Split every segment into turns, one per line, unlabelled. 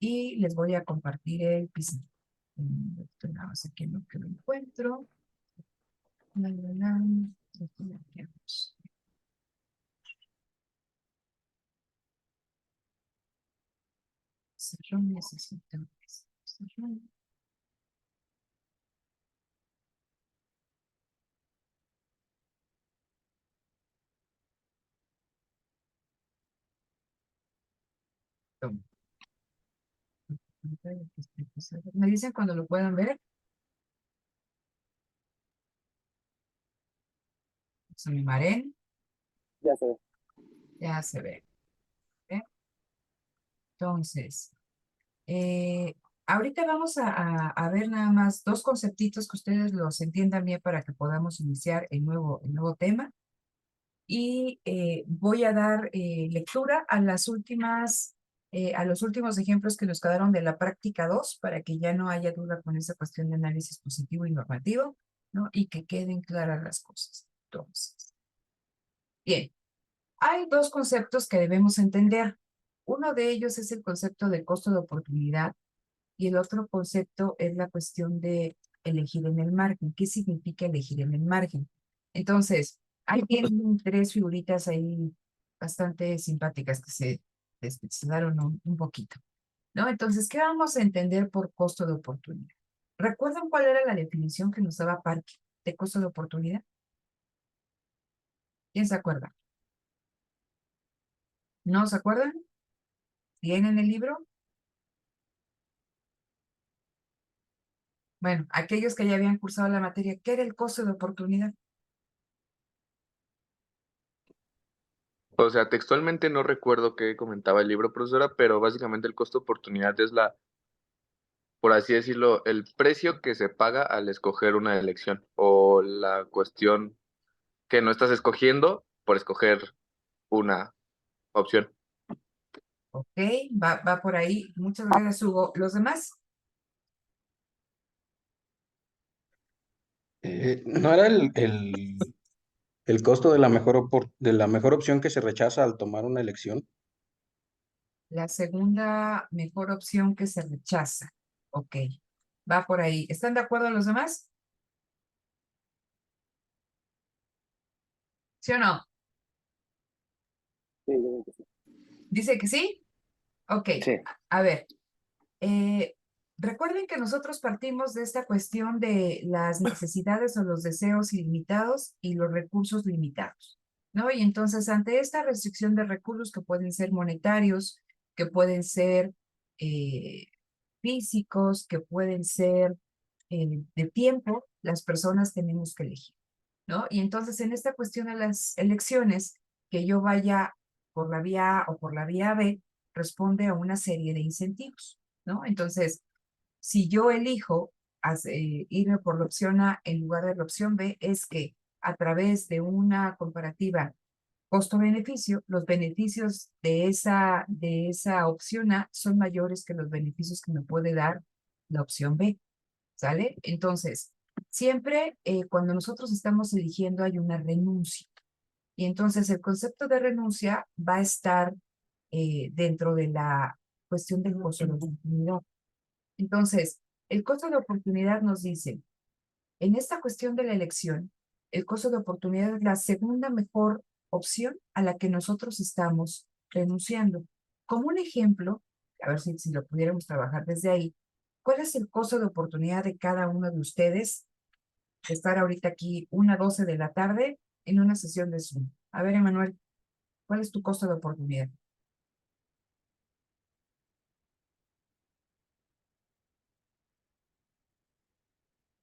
y les voy a compartir el pizarrón. Nada más aquí en lo que lo encuentro. La, la, la. Aquí vamos. Pizarrón, necesito este pizarrón. Toma. Me dicen cuando lo puedan ver. Se me maren.
Ya sé.
Ya se ve. ¿Eh? Entonces, ahorita vamos a ver nada más dos conceptitos que ustedes los entiendan bien para que podamos iniciar el nuevo tema. Y voy a dar lectura a a los últimos ejemplos que nos quedaron de la práctica 2 para que ya no haya duda con esa cuestión de análisis positivo y normativo, ¿no? Y que queden claras las cosas. Entonces, bien, hay dos conceptos que debemos entender. Uno de ellos es el concepto de costo de oportunidad y el otro concepto es la cuestión de elegir en el margen. ¿Qué significa elegir en el margen? Entonces, hay tres figuritas ahí bastante simpáticas que se deslizaron un poquito, ¿no? Entonces, ¿qué vamos a entender por costo de oportunidad? ¿Recuerdan cuál era la definición que nos daba Parque de costo de oportunidad? ¿Quién se acuerda? ¿No se acuerdan? ¿Tienen el libro? Bueno, aquellos que ya habían cursado la materia, ¿qué era el costo de oportunidad?
O sea, textualmente no recuerdo qué comentaba el libro, profesora, pero básicamente el costo de oportunidad es por así decirlo, el precio que se paga al escoger una elección o la cuestión que no estás escogiendo por escoger una opción.
Ok, va por ahí. Muchas gracias, Hugo. ¿Los demás?
¿No era el costo de de la mejor opción que se rechaza al tomar una elección?
La segunda mejor opción que se rechaza. Ok, va por ahí. ¿Están de acuerdo los demás? ¿Sí o no?
Sí, yo creo que sí.
¿Dice que sí? Ok,
Sí.
a ver. eh, recuerden que nosotros partimos de esta cuestión de las necesidades o los deseos ilimitados y los recursos limitados, ¿no? Y entonces, ante esta restricción de recursos que pueden ser monetarios, que pueden ser eh, físicos, que pueden ser de tiempo, las personas tenemos que elegir, ¿no? Y entonces en esta cuestión de las elecciones, que yo vaya por la vía A o por la vía B, responde a una serie de incentivos, ¿no? Entonces, si yo elijo irme por la opción A en lugar de la opción B, es que a través de una comparativa costo-beneficio, los beneficios de esa opción A son mayores que los beneficios que me puede dar la opción B, ¿sale? Entonces, siempre cuando nosotros estamos eligiendo hay una renuncia. Y entonces el concepto de renuncia va a estar dentro de la cuestión del costo de oportunidad. Entonces, el costo de oportunidad nos dice, en esta cuestión de la elección, el costo de oportunidad es la segunda mejor opción a la que nosotros estamos renunciando. Como un ejemplo, a ver si lo pudiéramos trabajar desde ahí, ¿cuál es el costo de oportunidad de cada uno de ustedes de estar ahorita aquí 1:12 de la tarde en una sesión de Zoom? A ver, Emanuel, ¿cuál es tu costo de oportunidad?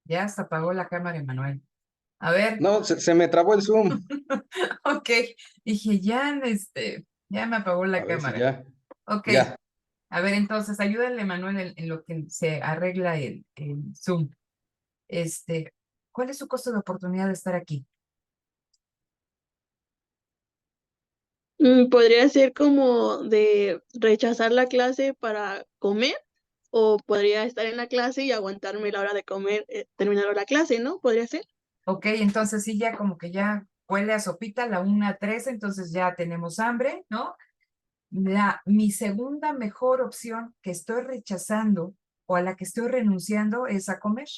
Ya hasta apagó la cámara, Emanuel. A ver,
No, se me trabó el Zoom.
ok, dije, ya me apagó
A
la
ver si
cámara.
ya.
Ok,
Ya.
a ver, entonces, ayúdale, Manuel, en lo que se arregla el Zoom. Este, ¿Cuál es su costo de oportunidad de estar aquí?
Podría ser como de rechazar la clase para comer, o podría estar en la clase y aguantarme la hora de comer, terminando la clase, ¿no? Podría ser.
Ok, entonces sí, ya como que ya huele a sopita, la 1:13, entonces ya tenemos hambre, ¿no? mi segunda mejor opción que estoy rechazando o a la que estoy renunciando es a comer.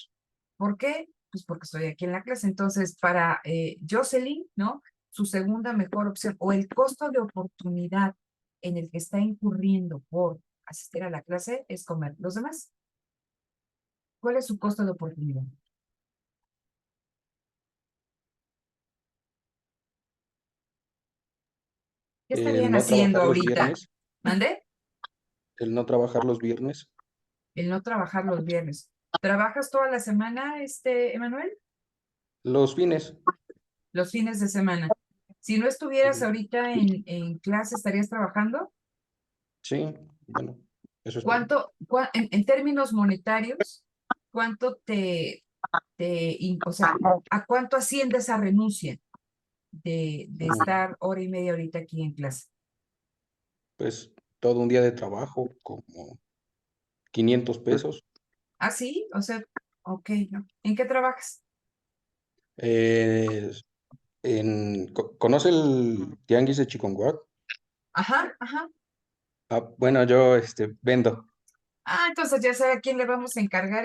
¿Por qué? Pues porque estoy aquí en la clase. Entonces, para Jocelyn, ¿no? Su segunda mejor opción o el costo de oportunidad en el que está incurriendo por asistir a la clase es comer. ¿Los demás? ¿Cuál es su costo de oportunidad? ¿Qué
El
estarían
no
haciendo
trabajar los
ahorita?
viernes,
¿Mande?
el no trabajar los viernes,
El no trabajar los viernes. ¿Trabajas toda la semana, Emanuel?
los fines.
Los fines de semana. Si no estuvieras
Ujú.
ahorita en clase, ¿estarías trabajando?
Sí, bueno, eso es todo.
En términos monetarios, cuánto o sea, a cuánto asciende esa renuncia de estar hora y media ahorita aquí en clase?
Pues todo un día de trabajo, como 500 pesos.
¿Ah, sí? O sea, ok, ¿no? ¿En qué trabajas?
Eh, ¿Conoce el tianguis de Chiconguac?
Ajá, ajá.
Ah, bueno, yo vendo.
Ah, entonces ya sé a quién le vamos a encargar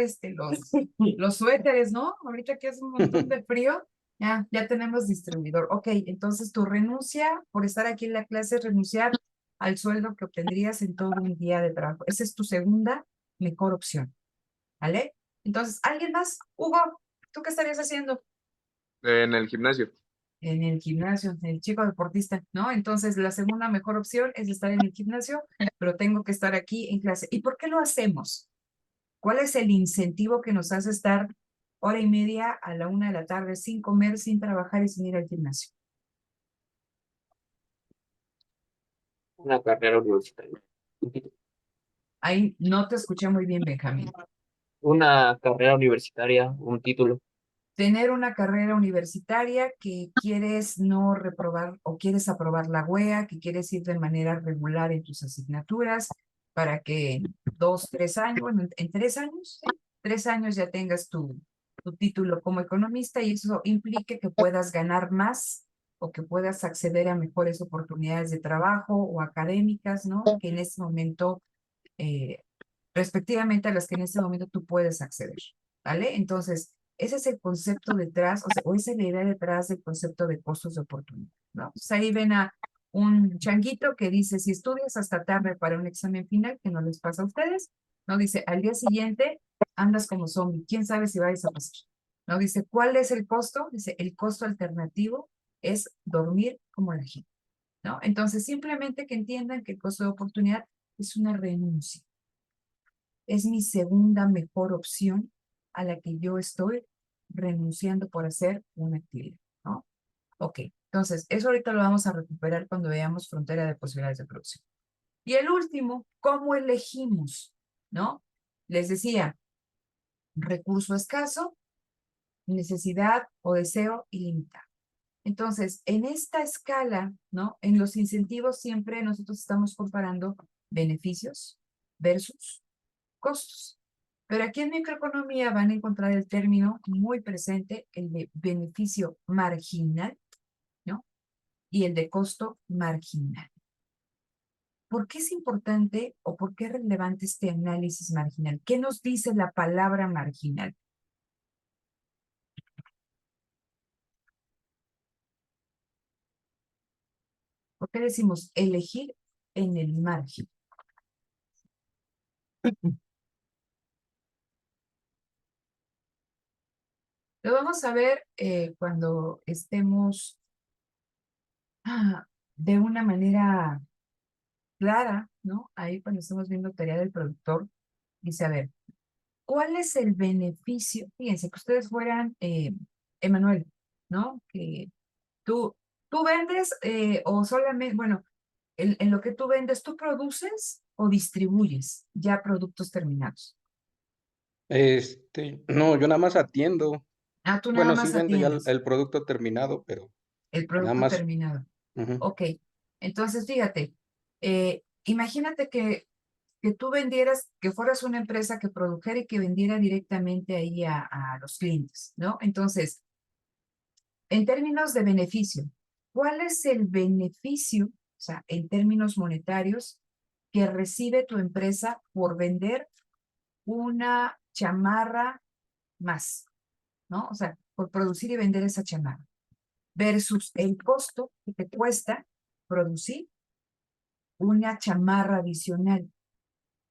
los suéteres, ¿no? Ahorita que es un montón de frío, ya tenemos distribuidor. Ok, entonces tu renuncia por estar aquí en la clase es renunciar al sueldo que obtendrías en todo un día de trabajo. Esa es tu segunda mejor opción, ¿vale? Entonces, ¿alguien más? Hugo, ¿tú qué estarías haciendo?
En el gimnasio.
En el gimnasio, el chico deportista, ¿no? Entonces, la segunda mejor opción es estar en el gimnasio, pero tengo que estar aquí en clase. ¿Y por qué lo hacemos? ¿Cuál es el incentivo que nos hace estar hora y media a la 1 de la tarde sin comer, sin trabajar y sin ir al gimnasio?
Una carrera universitaria.
Ahí no te escuché muy bien, Benjamín.
Una carrera universitaria, un título.
Tener una carrera universitaria que quieres no reprobar o quieres aprobar la WEA, que quieres ir de manera regular en tus asignaturas para que en 2, 3 años, bueno, en 3 años, 3 años ya tengas tu título como economista y eso implique que puedas ganar más o que puedas acceder a mejores oportunidades de trabajo o académicas, ¿no? Que en este momento, eh, respectivamente a las que en este momento tú puedes acceder, ¿vale? Entonces, ese es el concepto detrás, o sea, o esa es la idea detrás del concepto de costos de oportunidad, ¿no? Entonces, ahí ven a un changuito que dice, si estudias hasta tarde para un examen final, que no les pasa a ustedes, ¿no? Dice, al día siguiente andas como zombie, quién sabe si vais a pasar, ¿no? Dice, ¿cuál es el costo? Dice, el costo alternativo es dormir como la gente, ¿no? Entonces, simplemente que entiendan que el costo de oportunidad es una renuncia, es mi segunda mejor opción a la que yo estoy renunciando por hacer una actividad, ¿no? Ok, entonces, eso ahorita lo vamos a recuperar cuando veamos frontera de posibilidades de producción. Y el último, ¿cómo elegimos? ¿No? Les decía, recurso escaso, necesidad o deseo ilimitado. Entonces, en esta escala, ¿no? En los incentivos siempre nosotros estamos comparando beneficios versus costos. Pero aquí en microeconomía van a encontrar el término muy presente, el de beneficio marginal, ¿no? Y el de costo marginal. ¿Por qué es importante o por qué es relevante este análisis marginal? ¿Qué nos dice la palabra marginal? ¿Por qué decimos elegir en el margen? Lo vamos a ver cuando estemos de una manera clara, ¿no? Ahí cuando estemos viendo tarea del productor, dice, a ver, ¿cuál es el beneficio? Fíjense que ustedes fueran, Emanuel, ¿no? Que tú, tú vendes o solamente, bueno, en lo que tú vendes, ¿tú produces o distribuyes ya productos terminados?
No, yo nada más atiendo.
Ah, tú nada
Bueno, sí
más
vendo ya
atiendes
el producto terminado, pero
el
nada
producto
más.
terminado.
Ujú.
Ok, entonces fíjate, imagínate que tú vendieras, que fueras una empresa que produjera y que vendiera directamente ahí a los clientes, ¿no? Entonces, en términos de beneficio, ¿cuál es el beneficio o sea, en términos monetarios, que recibe tu empresa por vender una chamarra más, ¿no? O sea, por producir y vender esa chamarra, versus el costo que te cuesta producir una chamarra adicional.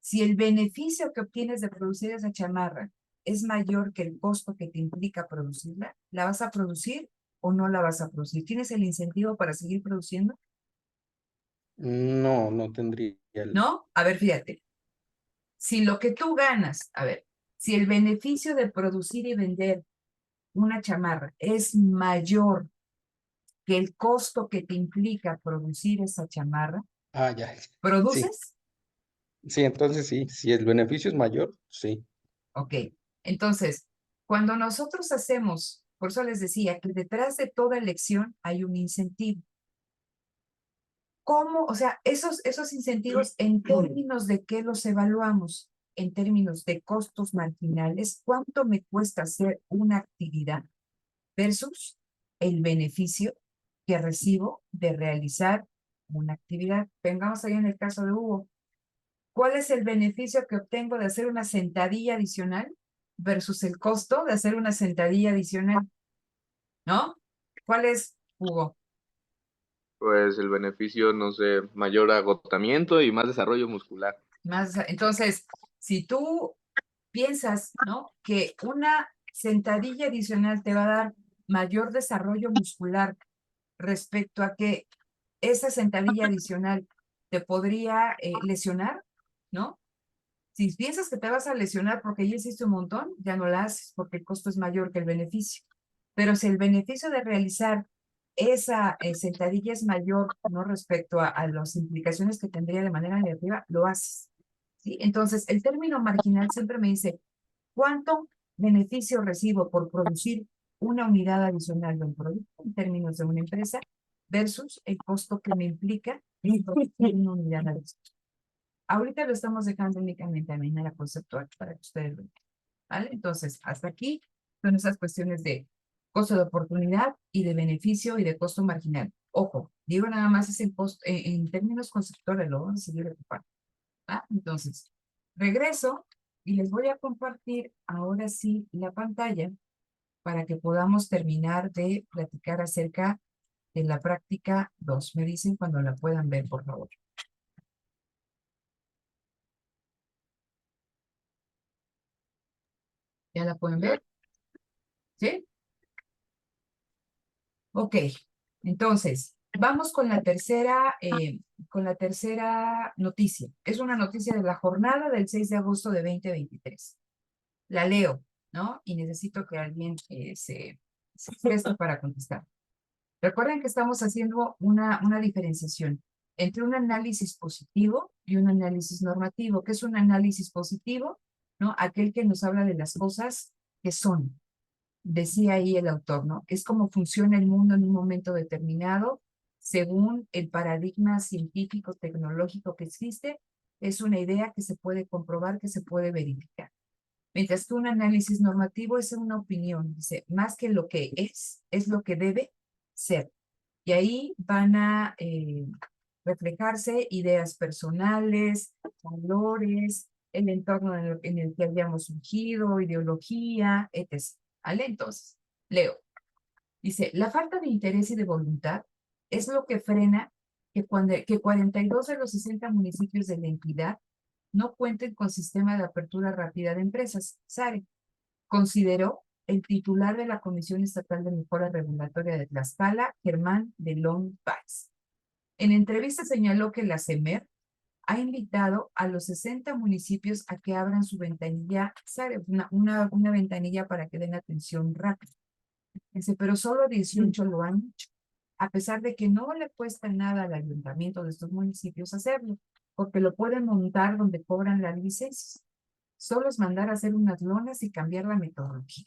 Si el beneficio que obtienes de producir esa chamarra es mayor que el costo que te implica producirla, ¿la vas a producir o no la vas a producir? ¿Tienes el incentivo para seguir produciendo?
No, no tendría
¿No? A ver, fíjate. Si lo que tú ganas, a ver, si el beneficio de producir y vender una chamarra es mayor que el costo que te implica producir esa chamarra,
Ah, ya. Sí,
¿produces?
sí, entonces sí, si el beneficio es mayor, sí.
Ok. Entonces, cuando nosotros hacemos, por eso les decía que detrás de toda elección hay un incentivo. ¿Cómo? O sea, esos incentivos en términos de qué los evaluamos, en términos de costos marginales, ¿cuánto me cuesta hacer una actividad versus el beneficio que recibo de realizar una actividad? Pongamos ahí en el caso de Hugo. ¿Cuál es el beneficio que obtengo de hacer una sentadilla adicional versus el costo de hacer una sentadilla adicional? ¿No? ¿Cuál es, Hugo?
Pues el beneficio, no sé, mayor agotamiento y más desarrollo muscular.
Entonces, si tú piensas, ¿no? Que una sentadilla adicional te va a dar mayor desarrollo muscular respecto a que esa sentadilla adicional te podría lesionar, ¿no? Si piensas que te vas a lesionar porque ya hiciste un montón, ya no la haces porque el costo es mayor que el beneficio. Pero si el beneficio de realizar esa sentadilla es mayor, ¿no? Respecto a las implicaciones que tendría de manera negativa, lo haces. ¿Sí? Entonces, el término marginal siempre me dice, ¿cuánto beneficio recibo por producir una unidad adicional de un producto en términos de una empresa versus el costo que me implica producir una unidad adicional? Ahorita lo estamos dejando únicamente a manera conceptual para que ustedes lo vean, ¿vale? Entonces, hasta aquí son esas cuestiones de costo de oportunidad y de beneficio y de costo marginal. Ojo, digo nada más es en términos conceptuales, lo vamos a seguir ocupando. ¿Va? Entonces, regreso y les voy a compartir ahora sí la pantalla para que podamos terminar de platicar acerca de la práctica 2. Me dicen cuando la puedan ver, por favor. ¿Ya la pueden ver? ¿Sí? Ok. Entonces, vamos con la tercera noticia. Es una noticia de la jornada del 6 de agosto de 2023. La leo, ¿no? Y necesito que alguien se preste para contestar. Recuerden que estamos haciendo una diferenciación entre un análisis positivo y un análisis normativo. ¿Qué es un análisis positivo? ¿No? Aquel que nos habla de las cosas que son. Decía ahí el autor, ¿no? Es cómo funciona el mundo en un momento determinado, según el paradigma científico, tecnológico que existe. Es una idea que se puede comprobar, que se puede verificar. Mientras que un análisis normativo es una opinión, dice, más que lo que es lo que debe ser. Y ahí van a reflejarse ideas personales, valores, el entorno en el que hayamos surgido, ideología, etc. ¿Vale? Entonces, leo. Dice, la falta de interés y de voluntad es lo que frena que 42 de los 60 municipios de la entidad no cuenten con sistema de apertura rápida de empresas, SARE, consideró el titular de la Comisión Estatal de Mejora Regulatoria de Tlaxcala, Germán de Long Paz. En entrevista señaló que la CEMER ha invitado a los 60 municipios a que abran su ventanilla, SARE, una ventanilla para que den atención rápida. Dice, pero solo 18 lo han hecho, a pesar de que no le cuesta nada al ayuntamiento de estos municipios hacerlo, porque lo pueden montar donde cobran las licencias. Solo es mandar a hacer unas lonas y cambiar la metodología.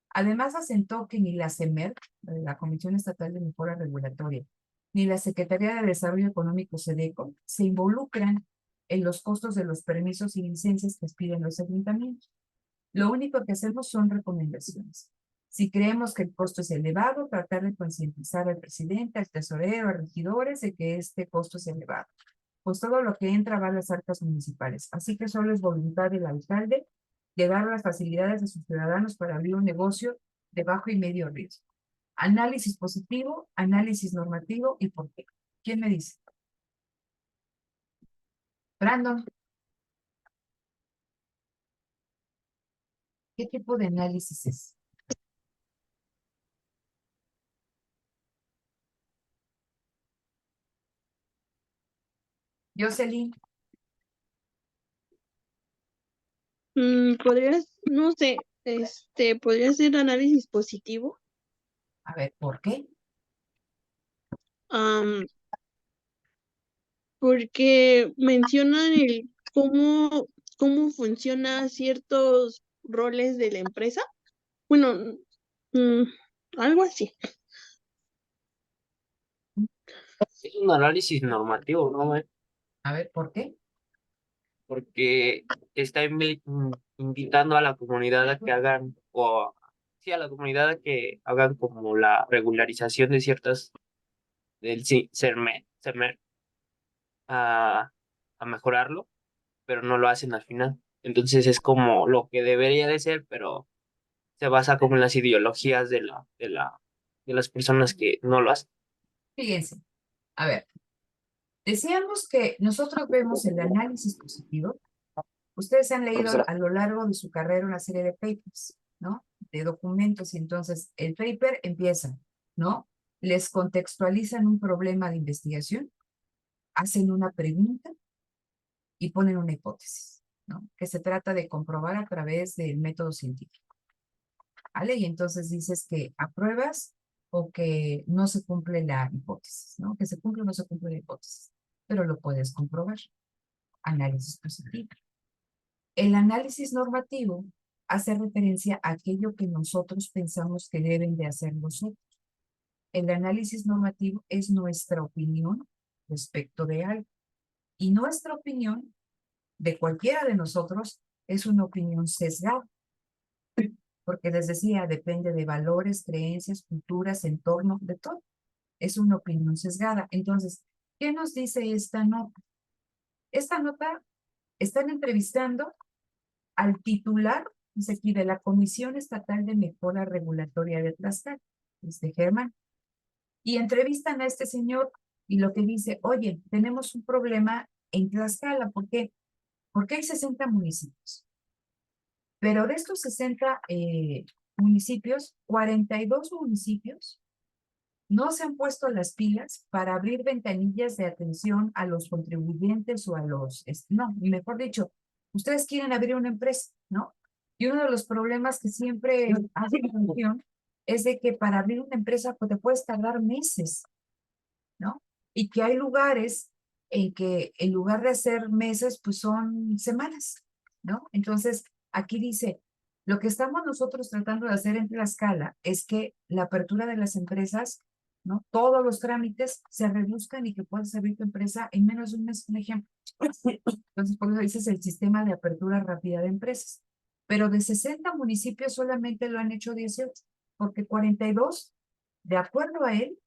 Además, asentó que ni la CEMER, la Comisión Estatal de Mejora Regulatoria, ni la Secretaría de Desarrollo Económico, SEDECO, se involucran en los costos de los permisos y licencias que piden los ayuntamientos. Lo único que hacemos son recomendaciones. Si creemos que el costo es elevado, tratar de concientizar al presidente, al tesorero, a regidores de que este costo es elevado. Pues todo lo que entra va a las arcas municipales. Así que solo es voluntad del alcalde de dar las facilidades a sus ciudadanos para abrir un negocio de bajo y medio riesgo. Análisis positivo, análisis normativo y por qué. ¿Quién me dice? Brandon. ¿Qué tipo de análisis es? Jocelyn.
No sé, podría ser análisis positivo.
A ver, ¿por qué?
Porque mencionan el cómo funcionan ciertos roles de la empresa. Bueno, algo así.
Es un análisis normativo, ¿no?
A ver, ¿por qué?
Porque está invitando a la comunidad a que hagan, o sí, a la comunidad a que hagan como la regularización de ciertas, del CERMER, a mejorarlo, pero no lo hacen al final. Entonces es como lo que debería de ser, pero se basa como en las ideologías de las personas que no lo hacen.
Fíjense, a ver, decíamos que nosotros vemos el análisis positivo. Ustedes han leído
Profesora.
a lo largo de su carrera una serie de papers, ¿no? De documentos, y entonces el paper empieza, ¿no? Les contextualizan un problema de investigación, hacen una pregunta y ponen una hipótesis, ¿no? Que se trata de comprobar a través del método científico, ¿vale? Y entonces dices que apruebas o que no se cumple la hipótesis, ¿no? Que se cumple o no se cumple la hipótesis, pero lo puedes comprobar. Análisis positivo. El análisis normativo hace referencia a aquello que nosotros pensamos que deben de hacer los otros. El análisis normativo es nuestra opinión respecto de algo. Y nuestra opinión de cualquiera de nosotros es una opinión sesgada. Porque les decía, depende de valores, creencias, culturas, entorno, de todo. Es una opinión sesgada. Entonces, ¿qué nos dice esta nota? Esta nota están entrevistando al titular, dice aquí, de la Comisión Estatal de Mejora Regulatoria de Tlaxcala, Germán. Y entrevistan a este señor y lo que dice, oye, tenemos un problema en Tlaxcala, ¿por qué? Porque hay 60 municipios. Pero de estos 60 municipios, 42 municipios no se han puesto las pilas para abrir ventanillas de atención a los contribuyentes o a los, no, mejor dicho, ustedes quieren abrir una empresa, ¿no? Y uno de los problemas que siempre hace mención es de que para abrir una empresa pues, te puedes tardar meses, ¿no? Y que hay lugares en que en lugar de hacer meses, pues son semanas, ¿no? Entonces, aquí dice, lo que estamos nosotros tratando de hacer en Tlaxcala es que la apertura de las empresas, ¿no? Todos los trámites se reduzcan y que puedas abrir tu empresa en menos de un mes, un ejemplo. Entonces, por eso dices el sistema de apertura rápida de empresas. Pero de 60 municipios solamente lo han hecho 18, porque 42, de acuerdo a él,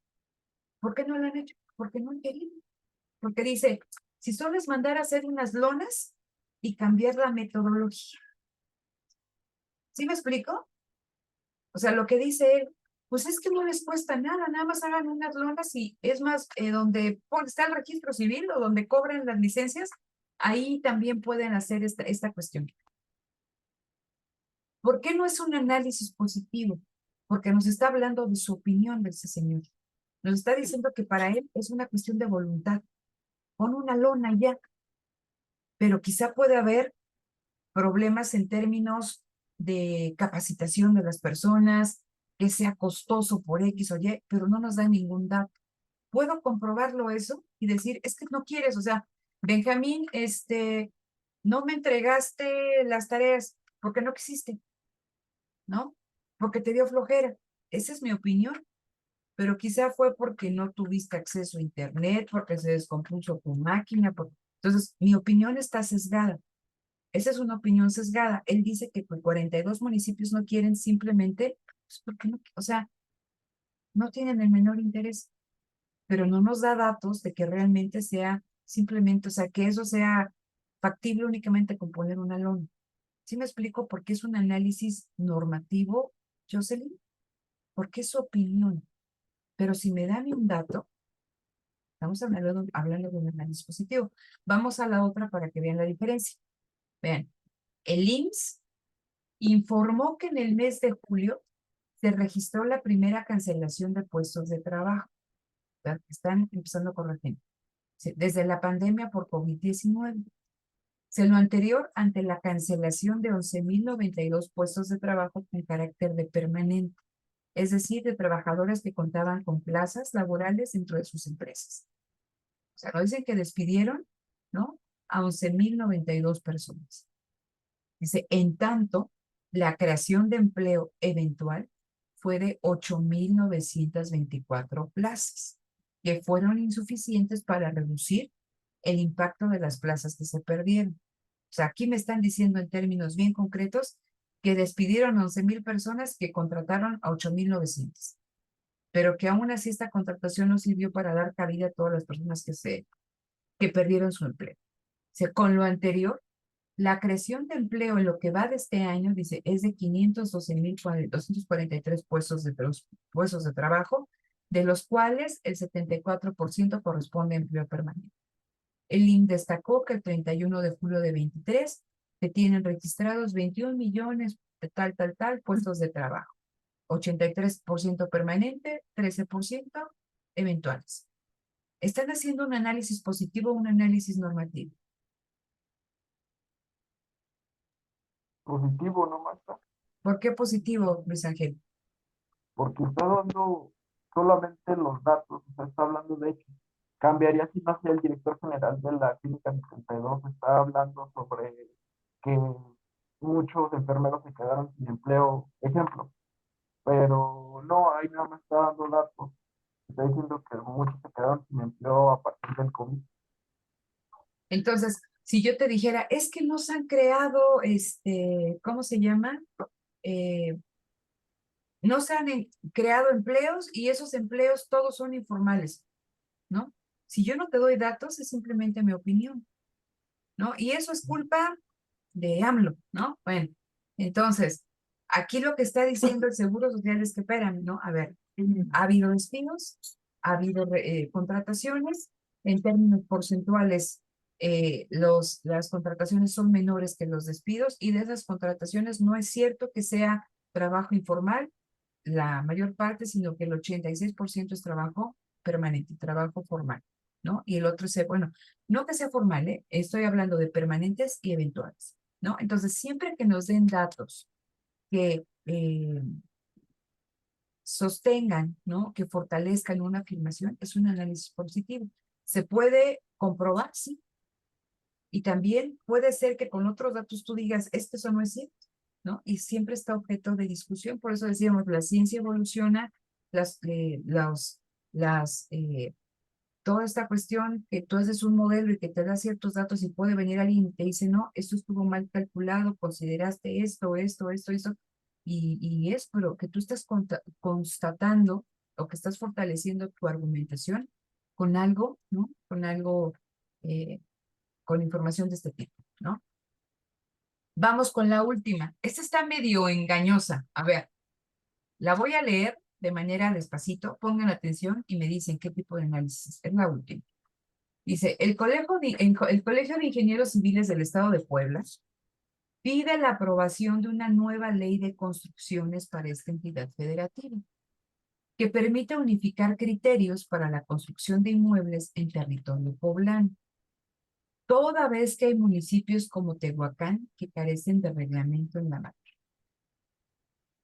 ¿por qué no lo han hecho? Porque no han querido. Porque dice, si solo es mandar a hacer unas lonas y cambiar la metodología. ¿Sí me explico? O sea, lo que dice él, pues es que no les cuesta nada, nada más hagan unas lonas y es más, donde está el registro civil o donde cobran las licencias, ahí también pueden hacer esta cuestión. ¿Por qué no es un análisis positivo? Porque nos está hablando de su opinión de ese señor. Nos está diciendo que para él es una cuestión de voluntad. Pon una lona ya. Pero quizá puede haber problemas en términos de capacitación de las personas, que sea costoso por X o Y, pero no nos da ningún dato. ¿Puedo comprobarlo eso y decir, es que no quieres? O sea, Benjamín, no me entregaste las tareas porque no quisiste, ¿no? Porque te dio flojera. Esa es mi opinión, pero quizá fue porque no tuviste acceso a internet, porque se descompuso tu máquina. Entonces, mi opinión está sesgada. Esa es una opinión sesgada. Él dice que 42 municipios no quieren simplemente Pues porque no, o sea, no tienen el menor interés, pero no nos da datos de que realmente sea simplemente, o sea, que eso sea factible únicamente con poner una lona. ¿Sí me explico? Porque es un análisis normativo, Jocelyn, porque es su opinión. Pero si me dan un dato, estamos hablando de un análisis positivo. Vamos a la otra para que vean la diferencia. Vean, el IMSS informó que en el mes de julio se registró la primera cancelación de puestos de trabajo. ¿Verdad? Están empezando a corregir. Desde la pandemia por COVID-19. En lo anterior, ante la cancelación de 11.092 puestos de trabajo con carácter de permanente, es decir, de trabajadores que contaban con plazas laborales dentro de sus empresas. O sea, no dicen que despidieron, ¿no? A 11.092 personas. Dice, en tanto, la creación de empleo eventual fue de 8.924 plazas, que fueron insuficientes para reducir el impacto de las plazas que se perdieron. O sea, aquí me están diciendo en términos bien concretos que despidieron 11.000 personas que contrataron a 8.900, pero que aún así esta contratación no sirvió para dar cabida a todas las personas que perdieron su empleo. O sea, con lo anterior, la creación de empleo en lo que va de este año, dice, es de 512.243 puestos de trabajo, de los cuales el 74% corresponde a empleo permanente. El INE destacó que el 31 de julio de 23 se tienen registrados 21 millones de tal puestos de trabajo, 83% permanente, 13% eventuales. ¿Están haciendo un análisis positivo o un análisis normativo?
Positivo, ¿no, maestra?
¿Por qué positivo, Luis Ángel?
Porque está dando solamente los datos, o sea, está hablando de hechos. Cambiaría si no sea el director general de la Clínica 52, está hablando sobre que muchos enfermeros se quedaron sin empleo, ejemplo, pero no, ahí nada más está dando datos, está diciendo que muchos se quedaron sin empleo a partir del COVID.
Entonces, si yo te dijera, es que no se han creado, ¿cómo se llama? No se han creado empleos y esos empleos todos son informales, ¿no? Si yo no te doy datos, es simplemente mi opinión, ¿no? Y eso es culpa de AMLO, ¿no? Bueno, entonces, aquí lo que está diciendo el Seguro Social es que, espérame, ¿no? A ver, ha habido despidos, ha habido contrataciones, en términos porcentuales, las contrataciones son menores que los despidos y de esas contrataciones no es cierto que sea trabajo informal, la mayor parte, sino que el 86% es trabajo permanente, trabajo formal, ¿no? Y el otro es, bueno, no que sea formal, ¿eh? Estoy hablando de permanentes y eventuales, ¿no? Entonces, siempre que nos den datos que sostengan, ¿no? Que fortalezcan una afirmación, es un análisis positivo. ¿Se puede comprobar? Sí. Y también puede ser que con otros datos tú digas, eso no es cierto, ¿no? Y siempre está objeto de discusión. Por eso decíamos, la ciencia evoluciona, toda esta cuestión que tú haces un modelo y que te da ciertos datos y puede venir alguien y te dice, no, esto estuvo mal calculado, consideraste esto, y es, pero que tú estás constatando o que estás fortaleciendo tu argumentación con algo, ¿no? Eh, con información de este tipo, ¿no? Vamos con la última. Esta está medio engañosa. A ver, la voy a leer de manera despacito. Pongan atención y me dicen qué tipo de análisis. Es la última. Dice, el Colegio de Ingenieros Civiles del Estado de Puebla pide la aprobación de una nueva ley de construcciones para esta entidad federativa, que permita unificar criterios para la construcción de inmuebles en territorio poblano, toda vez que hay municipios como Tehuacán que carecen de reglamento en la materia.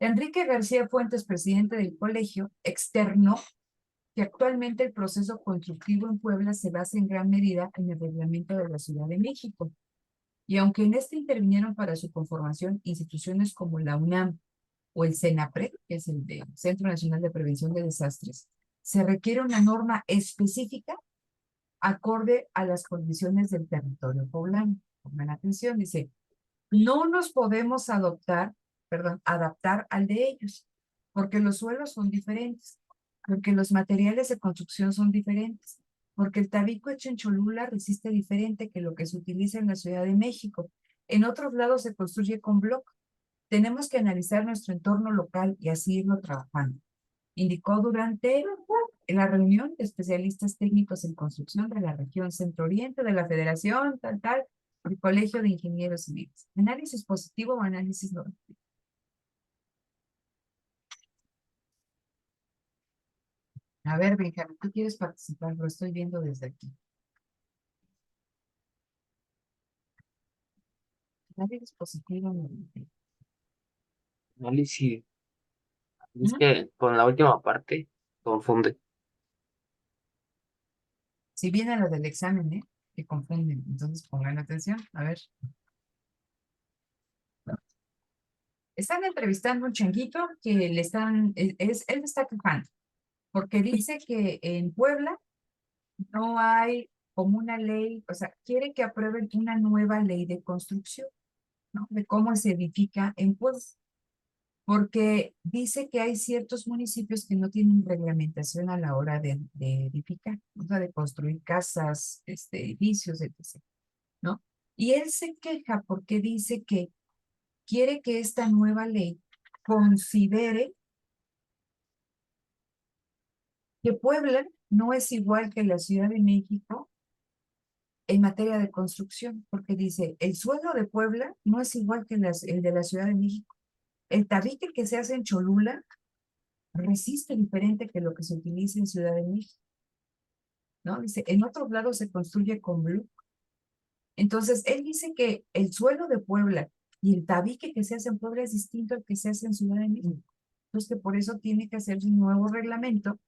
Enrique García Fuentes, presidente del colegio, externó que actualmente el proceso constructivo en Puebla se basa en gran medida en el reglamento de la Ciudad de México. Y aunque en este intervinieron para su conformación instituciones como la UNAM o el CENAPRED, que es el Centro Nacional de Prevención de Desastres, se requiere una norma específica acorde a las condiciones del territorio poblano. Pongan atención, dice, no nos podemos adaptar al de ellos. porque los suelos son diferentes, porque los materiales de construcción son diferentes, porque el tabico hecho en Cholula resiste diferente que lo que se utiliza en la Ciudad de México. En otros lados se construye con bloc. Tenemos que analizar nuestro entorno local y así irlo trabajando. Indicó durante la reunión de especialistas técnicos en construcción de la región centro-oriente de la Federación, el Colegio de Ingenieros Civiles. ¿Análisis positivo o análisis negativo? A ver, Benjamín, ¿tú quieres participar? Lo estoy viendo desde aquí. Análisis positivo o negativo.
Análisis. Es
¿Mm?
que con la última parte confunde.
Si viene lo del examen, ¿eh? Que confunden. Entonces pongan atención. A ver. Están entrevistando a un changuito que le están, él está quejando, porque dice que en Puebla no hay como una ley, o sea, quiere que aprueben una nueva ley de construcción, ¿no? De cómo se edifica en Puebla, porque dice que hay ciertos municipios que no tienen reglamentación a la hora de edificar, o sea, de construir casas, edificios, etc., ¿no? Y él se queja porque dice que quiere que esta nueva ley considere que Puebla no es igual que la Ciudad de México en materia de construcción, porque dice, el suelo de Puebla no es igual que el de la Ciudad de México. El tabique que se hace en Cholula resiste diferente que lo que se utiliza en Ciudad de México, ¿no? Dice, en otros lados se construye con blue. Entonces, él dice que el suelo de Puebla y el tabique que se hace en Puebla es distinto al que se hace en Ciudad de México. Entonces, que por eso tiene que hacerse un nuevo reglamento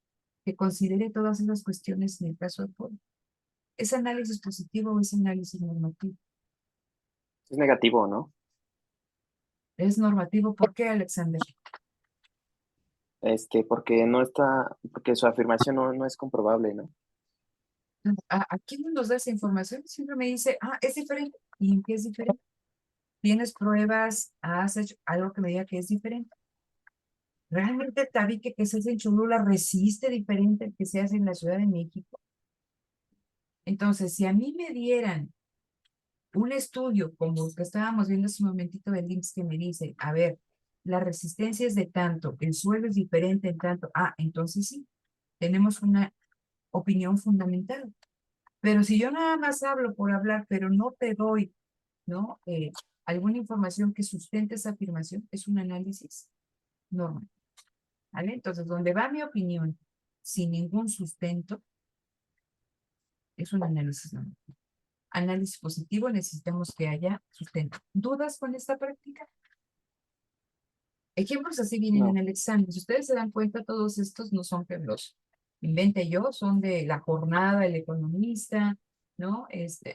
que considere todas esas cuestiones en el caso de Puebla. ¿Es análisis positivo o es análisis normativo?
Es negativo, ¿no?
Es normativo. ¿Por qué, Alexander?
Porque no está, porque su afirmación no es comprobable, ¿no?
¿A quién no nos da esa información? Siempre me dice, es diferente. ¿Y en qué es diferente? ¿Tienes pruebas? ¿Has hecho algo que me diga que es diferente? ¿Realmente el tabique que se hace en Cholula resiste diferente al que se hace en la Ciudad de México? Entonces, si a mí me dieran un estudio como el que estábamos viendo hace un momentito del IMSS que me dice, a ver, la resistencia es de tanto, el suelo es diferente en tanto, entonces sí, tenemos una opinión fundamental. Pero si yo nada más hablo por hablar, pero no te doy, ¿no? Alguna información que sustente esa afirmación, es un análisis normal, ¿vale? Entonces, donde va mi opinión sin ningún sustento, es un análisis normal. Análisis positivo, necesitamos que haya sustento. ¿Dudas con esta práctica? Ejemplos así vienen en
No.
el examen. Si ustedes se dan cuenta, todos estos no son que los invente yo, son de La Jornada, El Economista, ¿no?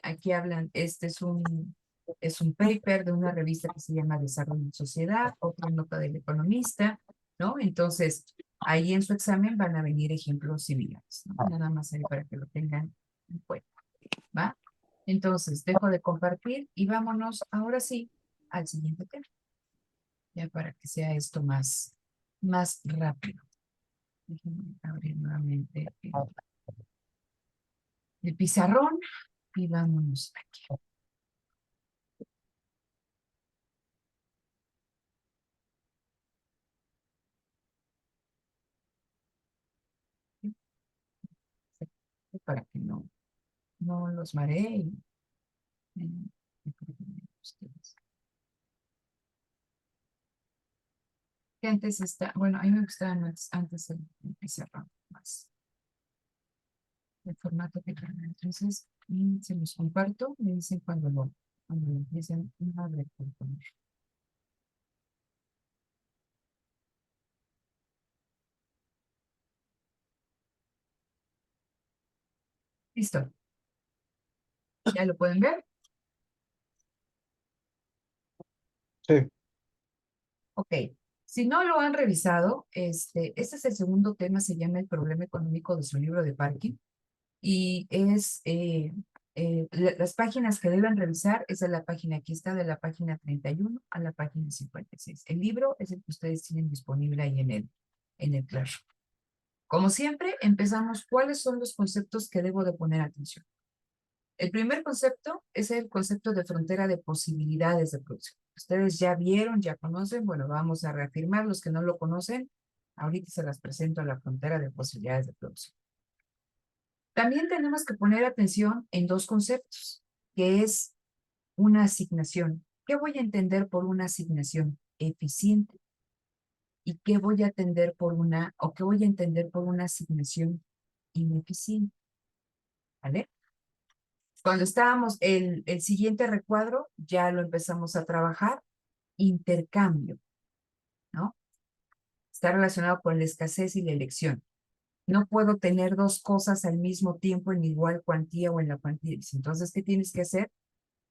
Aquí hablan, es un paper de una revista que se llama Desarrollo y Sociedad, otra nota del Economista, ¿no? Entonces, ahí en su examen van a venir ejemplos similares, ¿no? Nada más ahí para que lo tengan en cuenta, ¿va? Entonces, dejo de compartir y vámonos ahora sí al siguiente tema, ya para que sea esto más rápido. Déjenme abrir nuevamente el pizarrón y vámonos aquí. Para que no los maree ustedes. Que antes está, bueno, a mí me gustaba antes el pizarrón más. El formato que tiene. Entonces, se los comparto, me dicen cuando lo empiecen a ver, por favor. Listo. ¿Ya lo pueden ver?
Sí.
Ok. Si no lo han revisado, este es el segundo tema, se llama El problema económico de su libro de parking. Y es las páginas que deben revisar es de la página, aquí está, de la página 31 a la página 56. El libro es el que ustedes tienen disponible ahí en en el claro. Como siempre, empezamos, ¿cuáles son los conceptos que debo de poner atención? El primer concepto es el concepto de frontera de posibilidades de producción. Ustedes ya vieron, ya conocen, bueno, vamos a reafirmar los que no lo conocen. Ahorita se las presento a la frontera de posibilidades de producción. También tenemos que poner atención en dos conceptos, que es una asignación. ¿Qué voy a entender por una asignación eficiente? ¿Y qué voy a entender por una asignación ineficiente? ¿Vale? Cuando estábamos, el siguiente recuadro, ya lo empezamos a trabajar, intercambio, ¿no? Está relacionado con la escasez y la elección. No puedo tener dos cosas al mismo tiempo en igual cuantía o en la cuantía. Entonces, ¿qué tienes que hacer?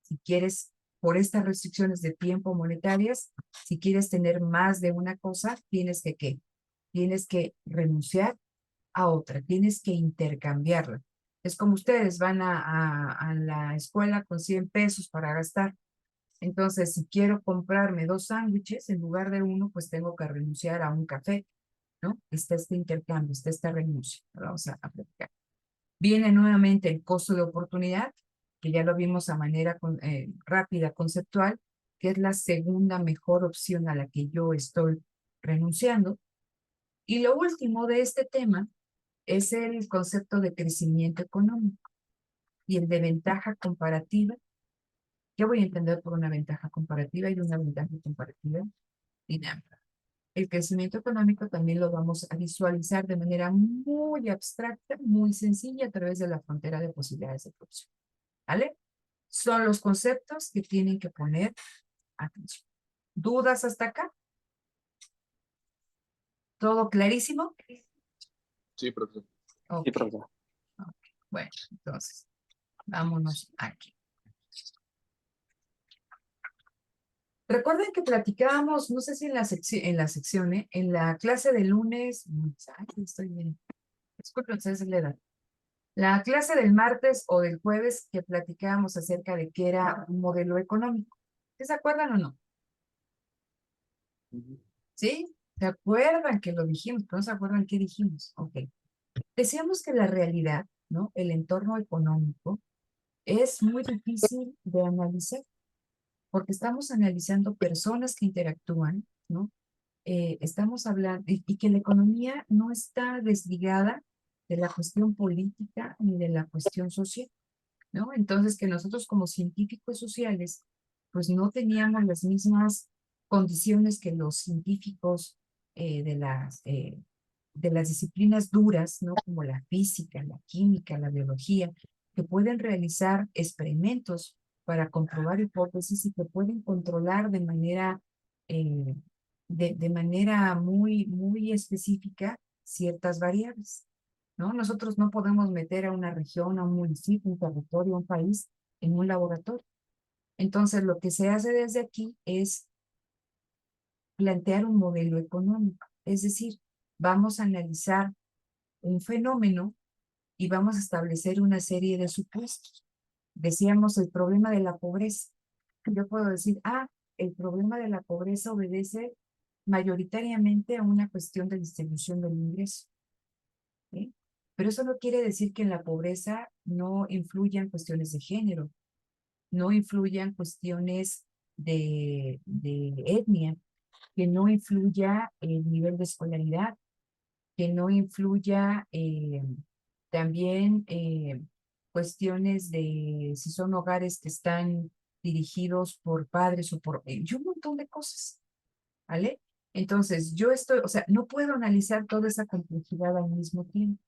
Si quieres, por estas restricciones de tiempo monetarias, si quieres tener más de una cosa, tienes que, ¿qué? Tienes que renunciar a otra, tienes que intercambiarla. Es como ustedes van a la escuela con 100 pesos para gastar. Entonces, si quiero comprarme 2 sándwiches en lugar de uno, pues tengo que renunciar a un café, ¿no? Está este intercambio, está esta renuncia. Vamos a platicar. Viene nuevamente el costo de oportunidad, que ya lo vimos a manera rápida, conceptual, que es la segunda mejor opción a la que yo estoy renunciando. Y lo último de este tema es el concepto de crecimiento económico y el de ventaja comparativa. ¿Qué voy a entender por una ventaja comparativa y una ventaja comparativa dinámica? El crecimiento económico también lo vamos a visualizar de manera muy abstracta, muy sencilla a través de la frontera de posibilidades de producción. ¿Vale? Son los conceptos que tienen que poner atención. ¿Dudas hasta acá? ¿Todo clarísimo?
Sí, profesor.
Ok,
Sí, profesor.
bueno, entonces, vámonos aquí. Recuerden que platicábamos, no sé si en la sección, en la clase de lunes, ay, estoy bien, disculpen ustedes la edad. La clase del martes o del jueves que platicábamos acerca de qué era un modelo económico. ¿Se acuerdan o no? ¿Sí? ¿Se acuerdan que lo dijimos? Pero no se acuerdan qué dijimos. Ok. Decíamos que la realidad, ¿no? El entorno económico es muy difícil de analizar porque estamos analizando personas que interactúan, ¿no? Estamos hablando, y que la economía no está desligada de la cuestión política ni de la cuestión social, ¿no? Entonces, que nosotros como científicos sociales, pues no teníamos las mismas condiciones que los científicos de las disciplinas duras, ¿no? Como la física, la química, la biología, que pueden realizar experimentos para comprobar hipótesis y que pueden controlar eh, de manera muy, muy específica ciertas variables, ¿no? Nosotros no podemos meter a una región, a un municipio, un territorio, un país en un laboratorio. Entonces, lo que se hace desde aquí es plantear un modelo económico, es decir, vamos a analizar un fenómeno y vamos a establecer una serie de supuestos. Decíamos el problema de la pobreza. Yo puedo decir, el problema de la pobreza obedece mayoritariamente a una cuestión de distribución del ingreso. ¿Sí? Pero eso no quiere decir que en la pobreza no influyan cuestiones de género, no influyan cuestiones de etnia, que no influya el nivel de escolaridad, que no influya también cuestiones de si son hogares que están dirigidos por padres o por... y un montón de cosas, ¿vale? Entonces, o sea, no puedo analizar toda esa complejidad al mismo tiempo.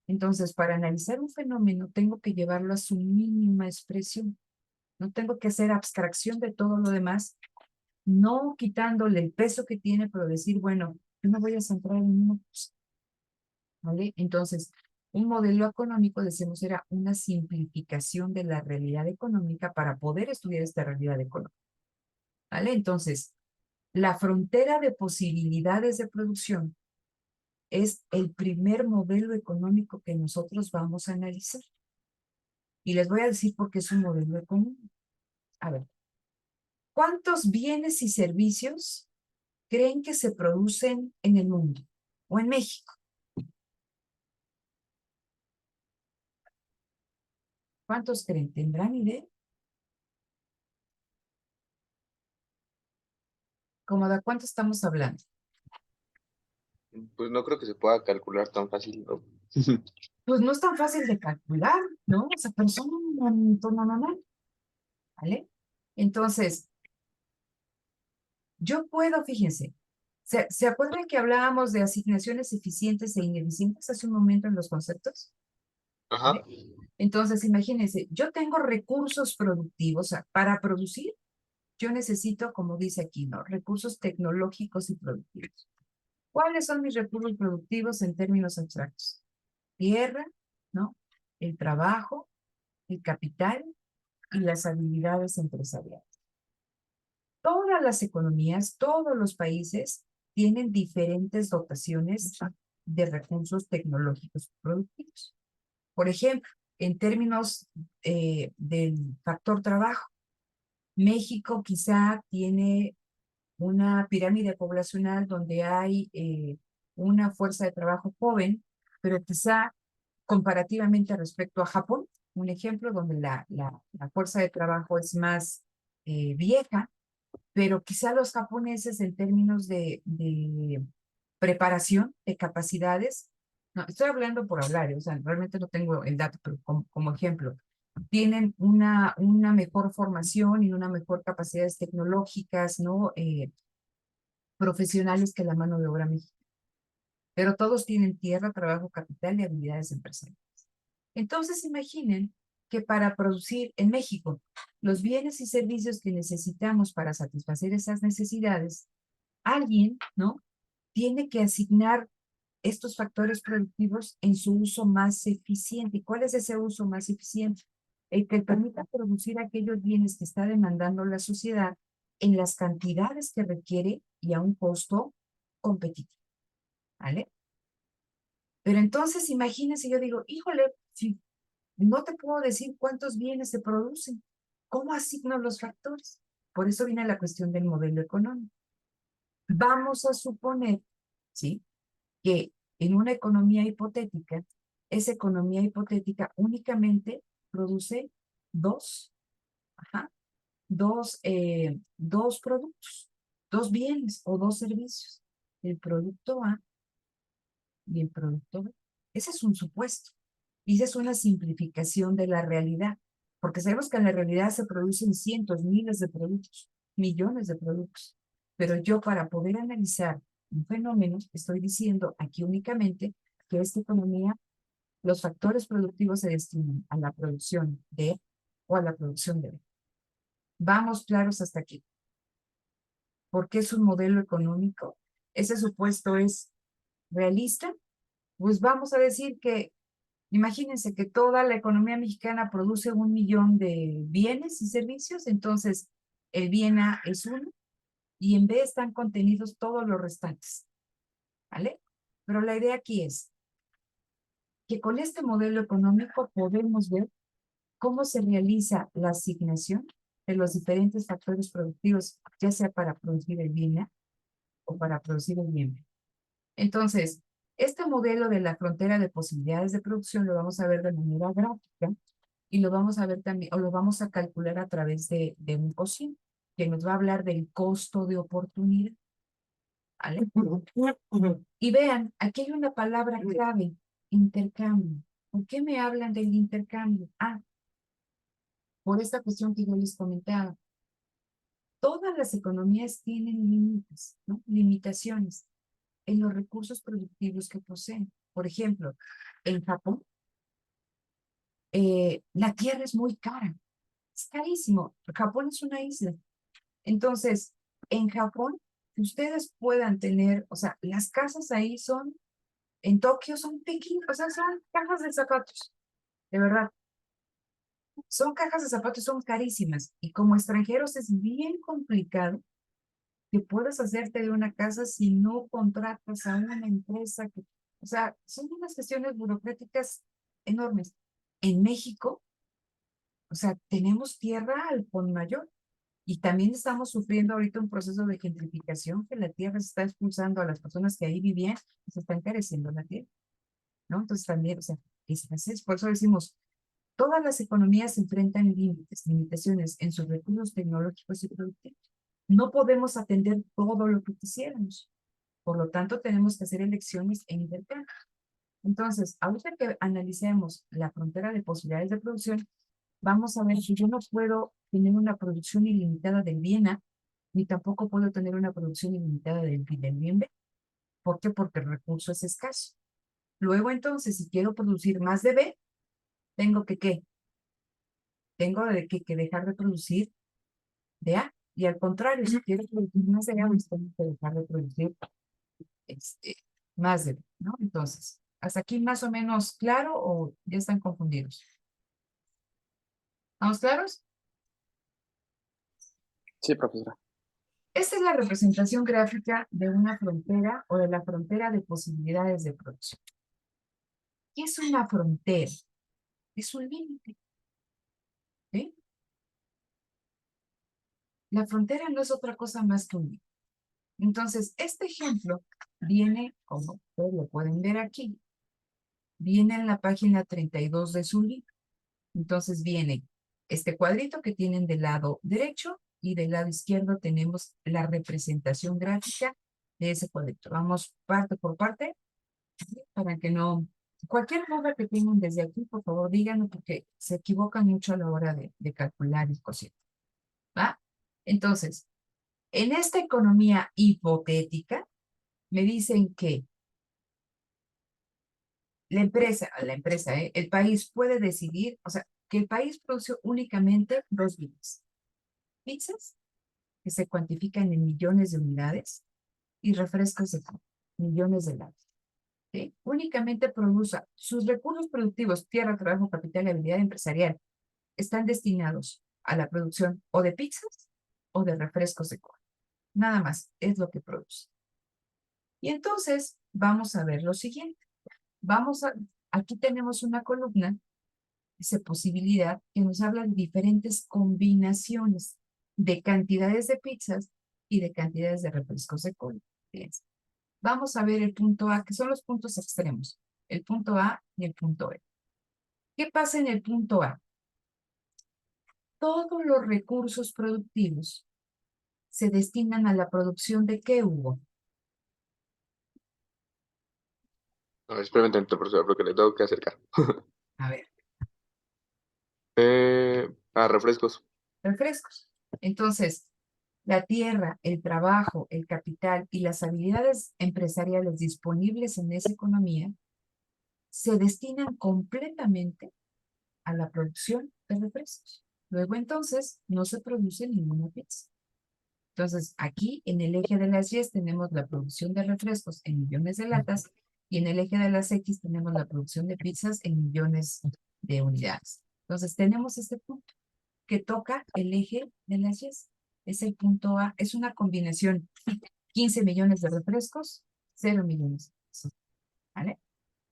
Entonces, para analizar un fenómeno, tengo que llevarlo a su mínima expresión. No tengo que hacer abstracción de todo lo demás, no quitándole el peso que tiene, pero decir, bueno, yo me voy a centrar en una cosa. ¿Vale? Entonces, un modelo económico, decimos, era una simplificación de la realidad económica para poder estudiar esta realidad económica. ¿Vale? Entonces, la frontera de posibilidades de producción es el primer modelo económico que nosotros vamos a analizar. Y les voy a decir por qué es un modelo económico. A ver, ¿cuántos bienes y servicios creen que se producen en el mundo? o en México? ¿Cuántos creen? ¿Tendrán idea? ¿Cómo de cuánto estamos hablando?
Pues no creo que se pueda calcular tan fácil, ¿no?
Pues no es tan fácil de calcular, ¿no? O sea, pero son un montón, ¿vale? Entonces, yo puedo, fíjense, ¿se acuerdan que hablábamos de asignaciones eficientes e ineficientes hace un momento en los conceptos?
Ajá.
¿Vale? Entonces, imagínense, yo tengo recursos productivos, o sea, para producir, yo necesito, como dice aquí, ¿no? Recursos tecnológicos y productivos. ¿Cuáles son mis recursos productivos en términos abstractos? Tierra, ¿no? El trabajo, el capital y las habilidades empresariales. Todas las economías, todos los países tienen diferentes dotaciones de recursos tecnológicos productivos. Por ejemplo, en términos del factor trabajo, México quizá tiene una pirámide poblacional donde hay una fuerza de trabajo joven, pero quizá comparativamente respecto a Japón, un ejemplo donde la fuerza de trabajo es más vieja, pero quizá los japoneses en términos de preparación, de capacidades, no, estoy hablando por hablar, o sea, realmente no tengo el dato, pero como ejemplo, tienen una mejor formación y una mejor capacidades tecnológicas, ¿no? Profesionales que la mano de obra mexicana. Pero todos tienen tierra, trabajo, capital y habilidades empresariales. Entonces, imaginen que para producir en México los bienes y servicios que necesitamos para satisfacer esas necesidades, alguien, ¿no? Tiene que asignar estos factores productivos en su uso más eficiente. ¿Y cuál es ese uso más eficiente? El que permita producir aquellos bienes que está demandando la sociedad en las cantidades que requiere y a un costo competitivo, ¿vale? Pero entonces imagínense, yo digo, híjole, si no te puedo decir cuántos bienes se producen, ¿cómo asigno los factores? Por eso viene la cuestión del modelo económico. Vamos a suponer, ¿sí? Que en una economía hipotética, esa economía hipotética únicamente produce dos, ajá, dos productos, dos bienes o dos servicios, el producto A y el producto B. Ese es un supuesto. Y esa es una simplificación de la realidad, porque sabemos que en la realidad se producen cientos, miles de productos, millones de productos. Pero yo para poder analizar un fenómeno, estoy diciendo aquí únicamente que esta economía, los factores productivos se destinan a la producción de o a la producción de B. Vamos claros hasta aquí. ¿Por qué es un modelo económico? Ese supuesto es realista. Pues vamos a decir que imagínense que toda la economía mexicana produce 1 millón de bienes y servicios, entonces el bien A es 1 y en B están contenidos todos los restantes, ¿vale? Pero la idea aquí es que con este modelo económico podemos ver cómo se realiza la asignación de los diferentes factores productivos, ya sea para producir el bien A o para producir el bien B. Entonces, este modelo de la frontera de posibilidades de producción lo vamos a ver de manera gráfica y lo vamos a ver también, o lo vamos a calcular a través de un cociente que nos va a hablar del costo de oportunidad. ¿Vale? Y vean, aquí hay una palabra clave, intercambio. ¿Por qué me hablan del intercambio? Ah, por esta cuestión que yo les comentaba. Todas las economías tienen límites, ¿no? Limitaciones en los recursos productivos que poseen. Por ejemplo, en Japón, la tierra es muy cara, es carísimo. Japón es una isla. Entonces, en Japón, que ustedes puedan tener, o sea, las casas ahí son, en Tokio son pequeñas, o sea, son cajas de zapatos, de verdad. Son cajas de zapatos, son carísimas. Y como extranjeros es bien complicado que puedas hacerte de una casa si no contratas a una empresa que, o sea, son unas cuestiones burocráticas enormes. En México, o sea, tenemos tierra al por mayor Y también estamos sufriendo ahorita un proceso de gentrificación, que la tierra se está expulsando a las personas que ahí vivían y se está encareciendo la tierra, ¿no? Entonces también, o sea, escasez. Por eso decimos, todas las economías enfrentan límites, limitaciones en sus recursos tecnológicos y productivos. No podemos atender todo lo que quisiéramos. Por lo tanto, tenemos que hacer elecciones e intercambio. Entonces, ahorita que analicemos la frontera de posibilidades de producción, vamos a ver que yo no puedo tener una producción ilimitada del bien A, ni tampoco puedo tener una producción ilimitada del bien B. ¿Por qué? Porque el recurso es escaso. Luego, entonces, si quiero producir más de B, tengo que, ¿qué? Tengo que dejar de producir de A. Y al contrario, si quiero producir más de A, pues tengo que dejar de producir más de B, ¿no? Entonces, ¿hasta aquí más o menos claro o ya están confundidos? ¿Estamos claros?
Sí, profesora.
Esta es la representación gráfica de una frontera o de la frontera de posibilidades de producción. ¿Qué es una frontera? Es un límite. ¿Sí? La frontera no es otra cosa más que un límite. Entonces, este ejemplo viene, como ustedes lo pueden ver aquí, viene en la página 32 de su libro. Entonces viene este cuadrito que tienen del lado derecho y del lado izquierdo tenemos la representación gráfica de ese cuadrito. Vamos parte por parte para que no... Cualquier duda que tengan desde aquí, por favor, díganlo porque se equivocan mucho a la hora de calcular el cociente. ¿Va? Entonces, en esta economía hipotética, me dicen que el país puede decidir, o sea, que el país produce únicamente dos bienes. Pizzas, que se cuantifican en millones de unidades, y refrescos de millones de latas. ¿Sí? Únicamente produce sus recursos productivos, tierra, trabajo, capital y habilidad empresarial, están destinados a la producción o de pizzas o de refrescos de cola. Nada más es lo que produce. Y entonces vamos a ver lo siguiente. Aquí tenemos una columna, esa posibilidad que nos habla de diferentes combinaciones de cantidades de pizzas y de cantidades de refrescos de cola. Fíjense. Vamos a ver el punto A, que son los puntos extremos, el punto A y el punto E. ¿Qué pasa en el punto A? Todos los recursos productivos se destinan a la producción de ¿qué, Hugo?
No, espérame un tanto, profesor, porque le tengo que acercar.
A ver,
Refrescos.
refrescos. Entonces, la tierra, el trabajo, el capital y las habilidades empresariales disponibles en esa economía se destinan completamente a la producción de refrescos. Luego entonces no se produce ninguna pizza. Entonces aquí en el eje de las Y tenemos la producción de refrescos en millones de latas y en el eje de las X tenemos la producción de pizzas en millones de unidades. Entonces tenemos este punto que toca el eje de las Y. Es el punto A, es una combinación 15 millones de refrescos, 0 millones. ¿Vale?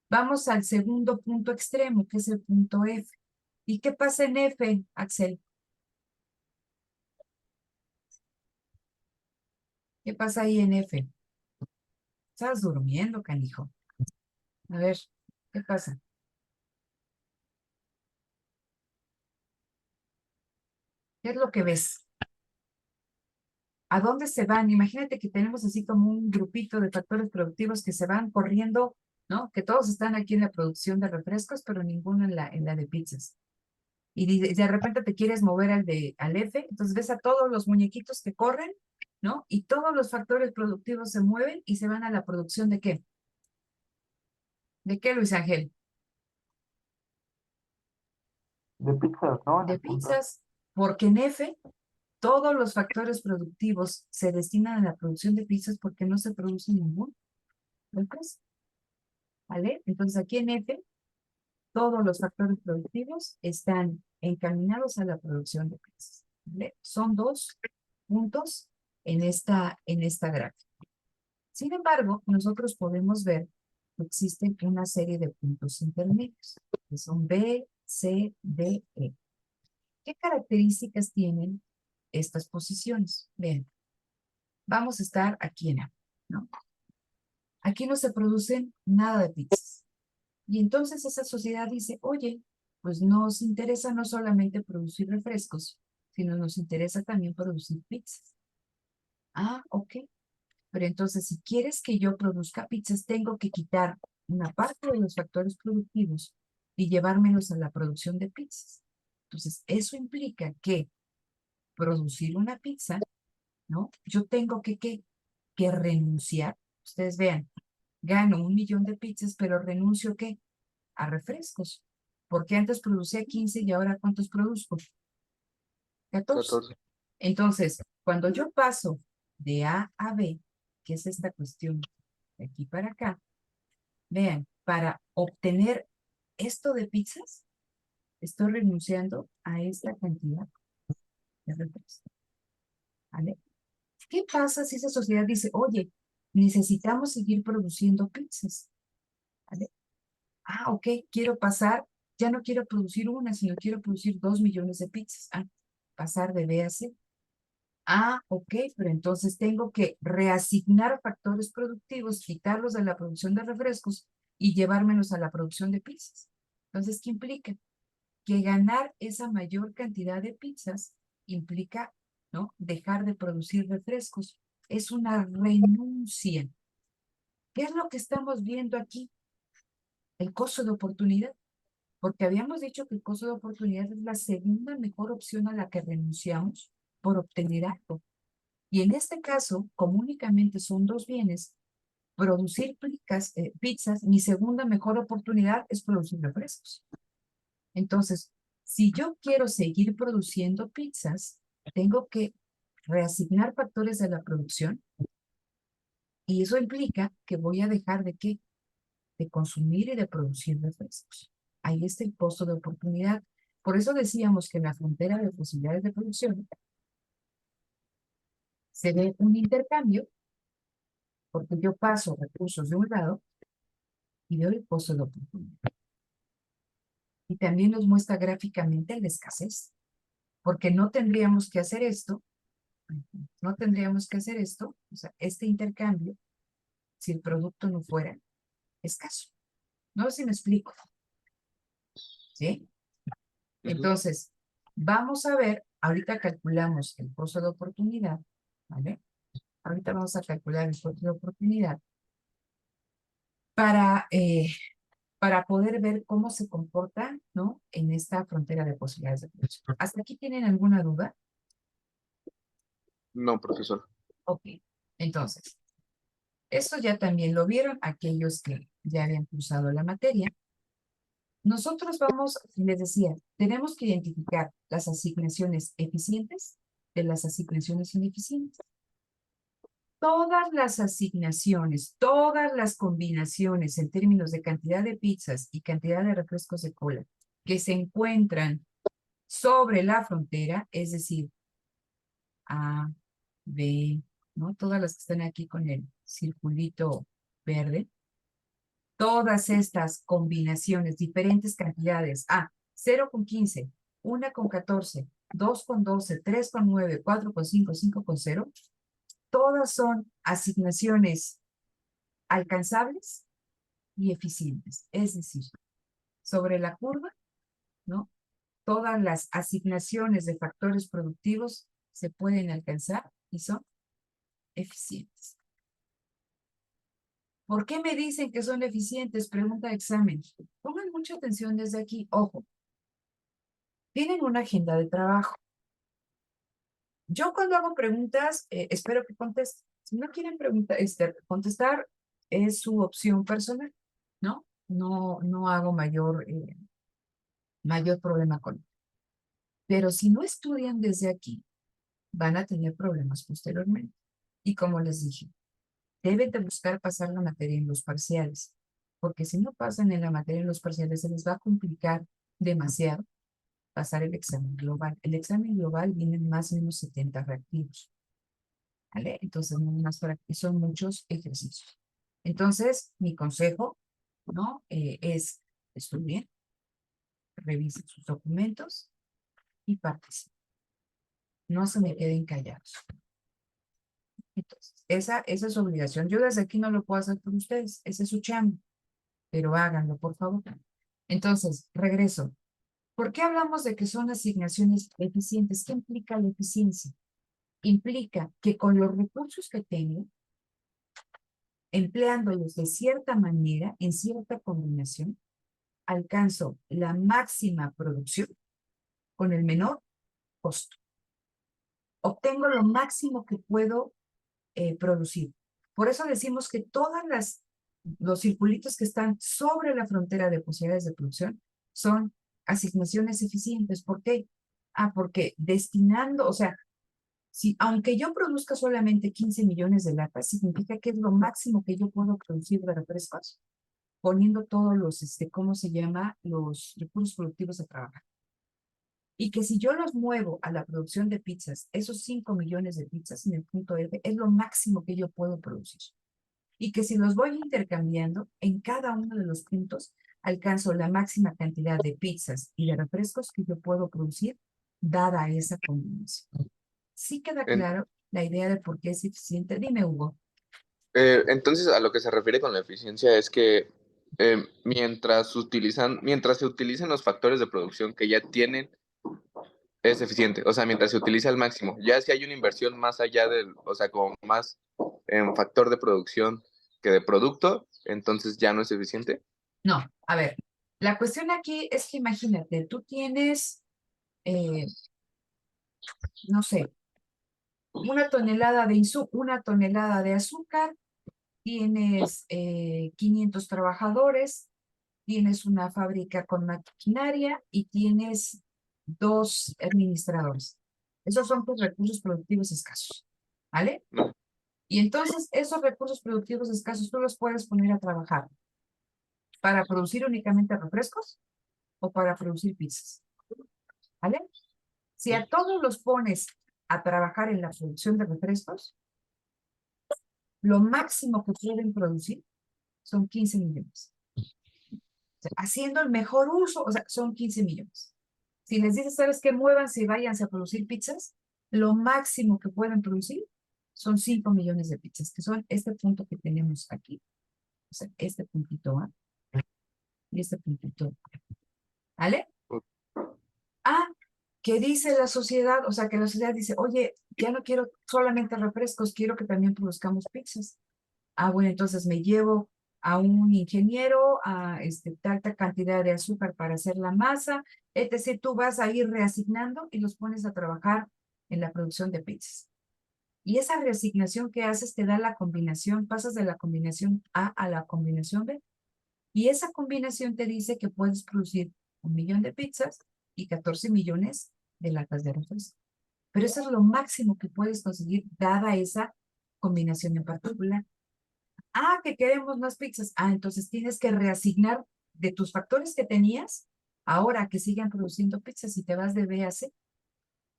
Vamos al segundo punto extremo, que es el punto F. ¿Y qué pasa en F, Axel? ¿Qué pasa ahí en F? Estás durmiendo, canijo. A ver, ¿qué pasa? ¿Qué es lo que ves? ¿A dónde se van? Imagínate que tenemos así como un grupito de factores productivos que se van corriendo, ¿no? Que todos están aquí en la producción de refrescos, pero ninguno en la de pizzas. Y de repente te quieres mover al F, entonces ves a todos los muñequitos que corren, ¿no? Y todos los factores productivos se mueven y se van a la producción ¿de qué? ¿De qué, Luis Ángel?
De pizzas, ¿no? En
De
el punto.
pizzas, porque en F todos los factores productivos se destinan a la producción de pizzas porque no se produce ningún refresco. ¿Vale? Entonces aquí en F, todos los factores productivos están encaminados a la producción de pizzas. ¿Vale? Son dos puntos en esta gráfica. Sin embargo, nosotros podemos ver que existen una serie de puntos intermedios, que son B, C, D, E. ¿Qué características tienen estas posiciones. Vean, vamos a estar aquí en A, ¿no? Aquí no se producen nada de pizzas. Y entonces esa sociedad dice, oye, pues nos interesa no solamente producir refrescos, sino nos interesa también producir pizzas. Ah, ok. Pero entonces, si quieres que yo produzca pizzas, tengo que quitar una parte de los factores productivos y llevármelos a la producción de pizzas. Entonces, eso implica que producir una pizza, ¿no? Yo tengo que renunciar. Ustedes vean, gano 1 millón de pizzas, pero renuncio ¿qué? A refrescos. Porque antes producía 15 y ahora ¿cuántos produzco? 14.
14.
Entonces, cuando yo paso de A a B, que es esta cuestión de aquí para acá, vean, para obtener esto de pizzas, estoy renunciando a esta cantidad de refrescos. ¿Vale? ¿Qué pasa si esa sociedad dice, oye, necesitamos seguir produciendo pizzas? ¿Vale? Ah, ok, quiero pasar, ya no quiero producir una, sino quiero producir 2 millones de pizzas. Ah, pasar de B a C. Ah, ok, pero entonces tengo que reasignar factores productivos, quitarlos de la producción de refrescos y llevármelos a la producción de pizzas. Entonces, ¿qué implica? Que ganar esa mayor cantidad de pizzas implica, ¿no? Dejar de producir refrescos. Es una renuncia. ¿Qué es lo que estamos viendo aquí? El costo de oportunidad. Porque habíamos dicho que el costo de oportunidad es la segunda mejor opción a la que renunciamos por obtener algo. Y en este caso, como únicamente son dos bienes, producir pizzas, mi segunda mejor oportunidad es producir refrescos. Entonces, si yo quiero seguir produciendo pizzas, tengo que reasignar factores de la producción y eso implica que voy a dejar de qué? De consumir y de producir refrescos. Ahí está el costo de oportunidad. Por eso decíamos que en la frontera de posibilidades de producción se ve un intercambio, porque yo paso recursos de un lado y veo el costo de oportunidad. Y también nos muestra gráficamente la escasez, porque no tendríamos que hacer esto, o sea, este intercambio, si el producto no fuera escaso. No sé si me explico, ¿sí? Entonces, vamos a ver, ahorita calculamos el costo de oportunidad, ¿vale? Ahorita vamos a calcular el costo de oportunidad para poder ver cómo se comporta, ¿no? En esta frontera de posibilidades de producción. ¿Hasta aquí tienen alguna duda?
No, profesor.
Ok, entonces, esto ya también lo vieron aquellos que ya habían cursado la materia. Nosotros vamos, les decía, tenemos que identificar las asignaciones eficientes de las asignaciones ineficientes. Todas las asignaciones, todas las combinaciones en términos de cantidad de pizzas y cantidad de refrescos de cola que se encuentran sobre la frontera, es decir, A, B, ¿no? Todas las que están aquí con el circulito verde, todas estas combinaciones, diferentes cantidades, 0,15, 1,14, 2,12, 3,9, 4,5, 5,0, todas son asignaciones alcanzables y eficientes. Es decir, sobre la curva, ¿no? Todas las asignaciones de factores productivos se pueden alcanzar y son eficientes. ¿Por qué me dicen que son eficientes? Pregunta de examen. Pongan mucha atención desde aquí. Ojo, tienen una agenda de trabajo. Yo cuando hago preguntas, espero que contesten. Si no quieren contestar, es su opción personal, ¿no? No hago mayor problema con él. Pero si no estudian desde aquí, van a tener problemas posteriormente. Y como les dije, deben de buscar pasar la materia en los parciales, porque si no pasan en la materia en los parciales, se les va a complicar demasiado pasar el examen global. El examen global viene más o menos 70 reactivos, ¿vale? Entonces, no más para que son muchos ejercicios. Entonces, mi consejo, ¿no? Es estudien, revisen sus documentos y participen. no se me queden callados. Entonces, esa es su obligación. Yo desde aquí no lo puedo hacer por ustedes, ese es su chamba, pero háganlo, por favor. Entonces, regreso. ¿Por qué hablamos de que son asignaciones eficientes? ¿Qué implica la eficiencia? Implica que con los recursos que tengo, empleándolos de cierta manera, en cierta combinación, alcanzo la máxima producción con el menor costo. Obtengo lo máximo que puedo producir. Por eso decimos que los circulitos que están sobre la frontera de posibilidades de producción son asignaciones eficientes. ¿Por qué? Porque destinando, o sea, aunque yo produzca solamente 15 millones de latas, significa que es lo máximo que yo puedo producir de refrescos, poniendo todos los, ¿cómo se llama? Los recursos productivos a trabajar. Y que si yo los muevo a la producción de pizzas, esos 5 millones de pizzas en el punto F es lo máximo que yo puedo producir. Y que si los voy intercambiando, en cada uno de los puntos alcanzo la máxima cantidad de pizzas y de refrescos que yo puedo producir, dada esa combinación. ¿Sí queda
En-
claro la idea de por qué es eficiente? Dime, Hugo.
entonces, a lo que se refiere con la eficiencia es que mientras se utilicen los factores de producción que ya tienen, es eficiente. O sea, mientras se utiliza al máximo. Ya si hay una inversión más allá del, o sea, como más en factor de producción que de producto, entonces ya no es eficiente.
No, a ver, la cuestión aquí es que imagínate, tú tienes, no sé, una tonelada de azúcar, tienes 500 trabajadores, tienes una fábrica con maquinaria y tienes 2 administradores. Esos son tus recursos productivos escasos, ¿vale? Y entonces esos recursos productivos escasos tú los puedes poner a trabajar para producir únicamente refrescos o para producir pizzas, ¿vale? Si a todos los pones a trabajar en la producción de refrescos, lo máximo que pueden producir son 15 millones. O sea, haciendo el mejor uso, o sea, son 15 millones. Si les dices, ¿sabes qué? Muévanse y váyanse a producir pizzas, lo máximo que pueden producir son 5 millones de pizzas, que son este punto que tenemos aquí. O sea, este puntito A y este puntito A. ¿Vale? Que dice la sociedad, o sea, que la sociedad dice, oye, ya no quiero solamente refrescos, quiero que también produzcamos pizzas. Bueno, entonces me llevo a un ingeniero a tanta cantidad de azúcar para hacer la masa, etc. Tú vas a ir reasignando y los pones a trabajar en la producción de pizzas. Y esa reasignación que haces te da la combinación, pasas de la combinación A la combinación B. Y esa combinación te dice que puedes producir 1 millón de pizzas y 14 millones de latas de refresco. Pero eso es lo máximo que puedes conseguir dada esa combinación en particular. Que queremos más pizzas. Entonces tienes que reasignar de tus factores que tenías ahora que sigan produciendo pizzas y te vas de B a C.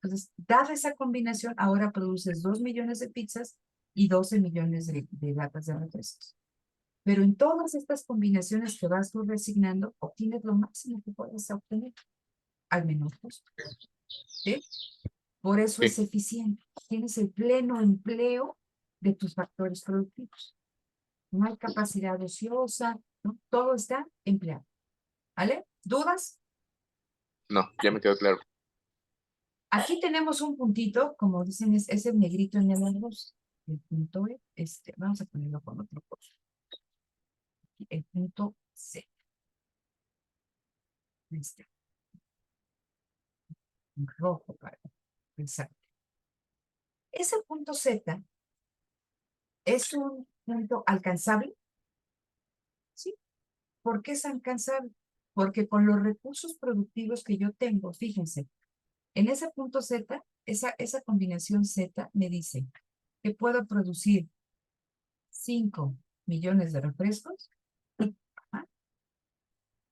Entonces, dada esa combinación, ahora produces 2 millones de pizzas y 12 millones de latas de refrescos. Pero en todas estas combinaciones que vas tú reasignando, obtienes lo máximo que puedes obtener al menor costo. ¿Sí? Por eso es eficiente. Tienes el pleno empleo de tus factores productivos. No hay capacidad ociosa, ¿no? Todo está empleado. ¿Vale? ¿Dudas?
No, ya me quedó claro.
Aquí tenemos un puntito, como dicen, es el negrito en el arroz. El punto E, vamos a ponerlo con otro color. El punto C. Rojo para pensar. Ese punto Z es un punto alcanzable. ¿Sí? ¿Por qué es alcanzable? Porque con los recursos productivos que yo tengo, fíjense, en ese punto Z, esa combinación Z me dice que puedo producir 5 millones de refrescos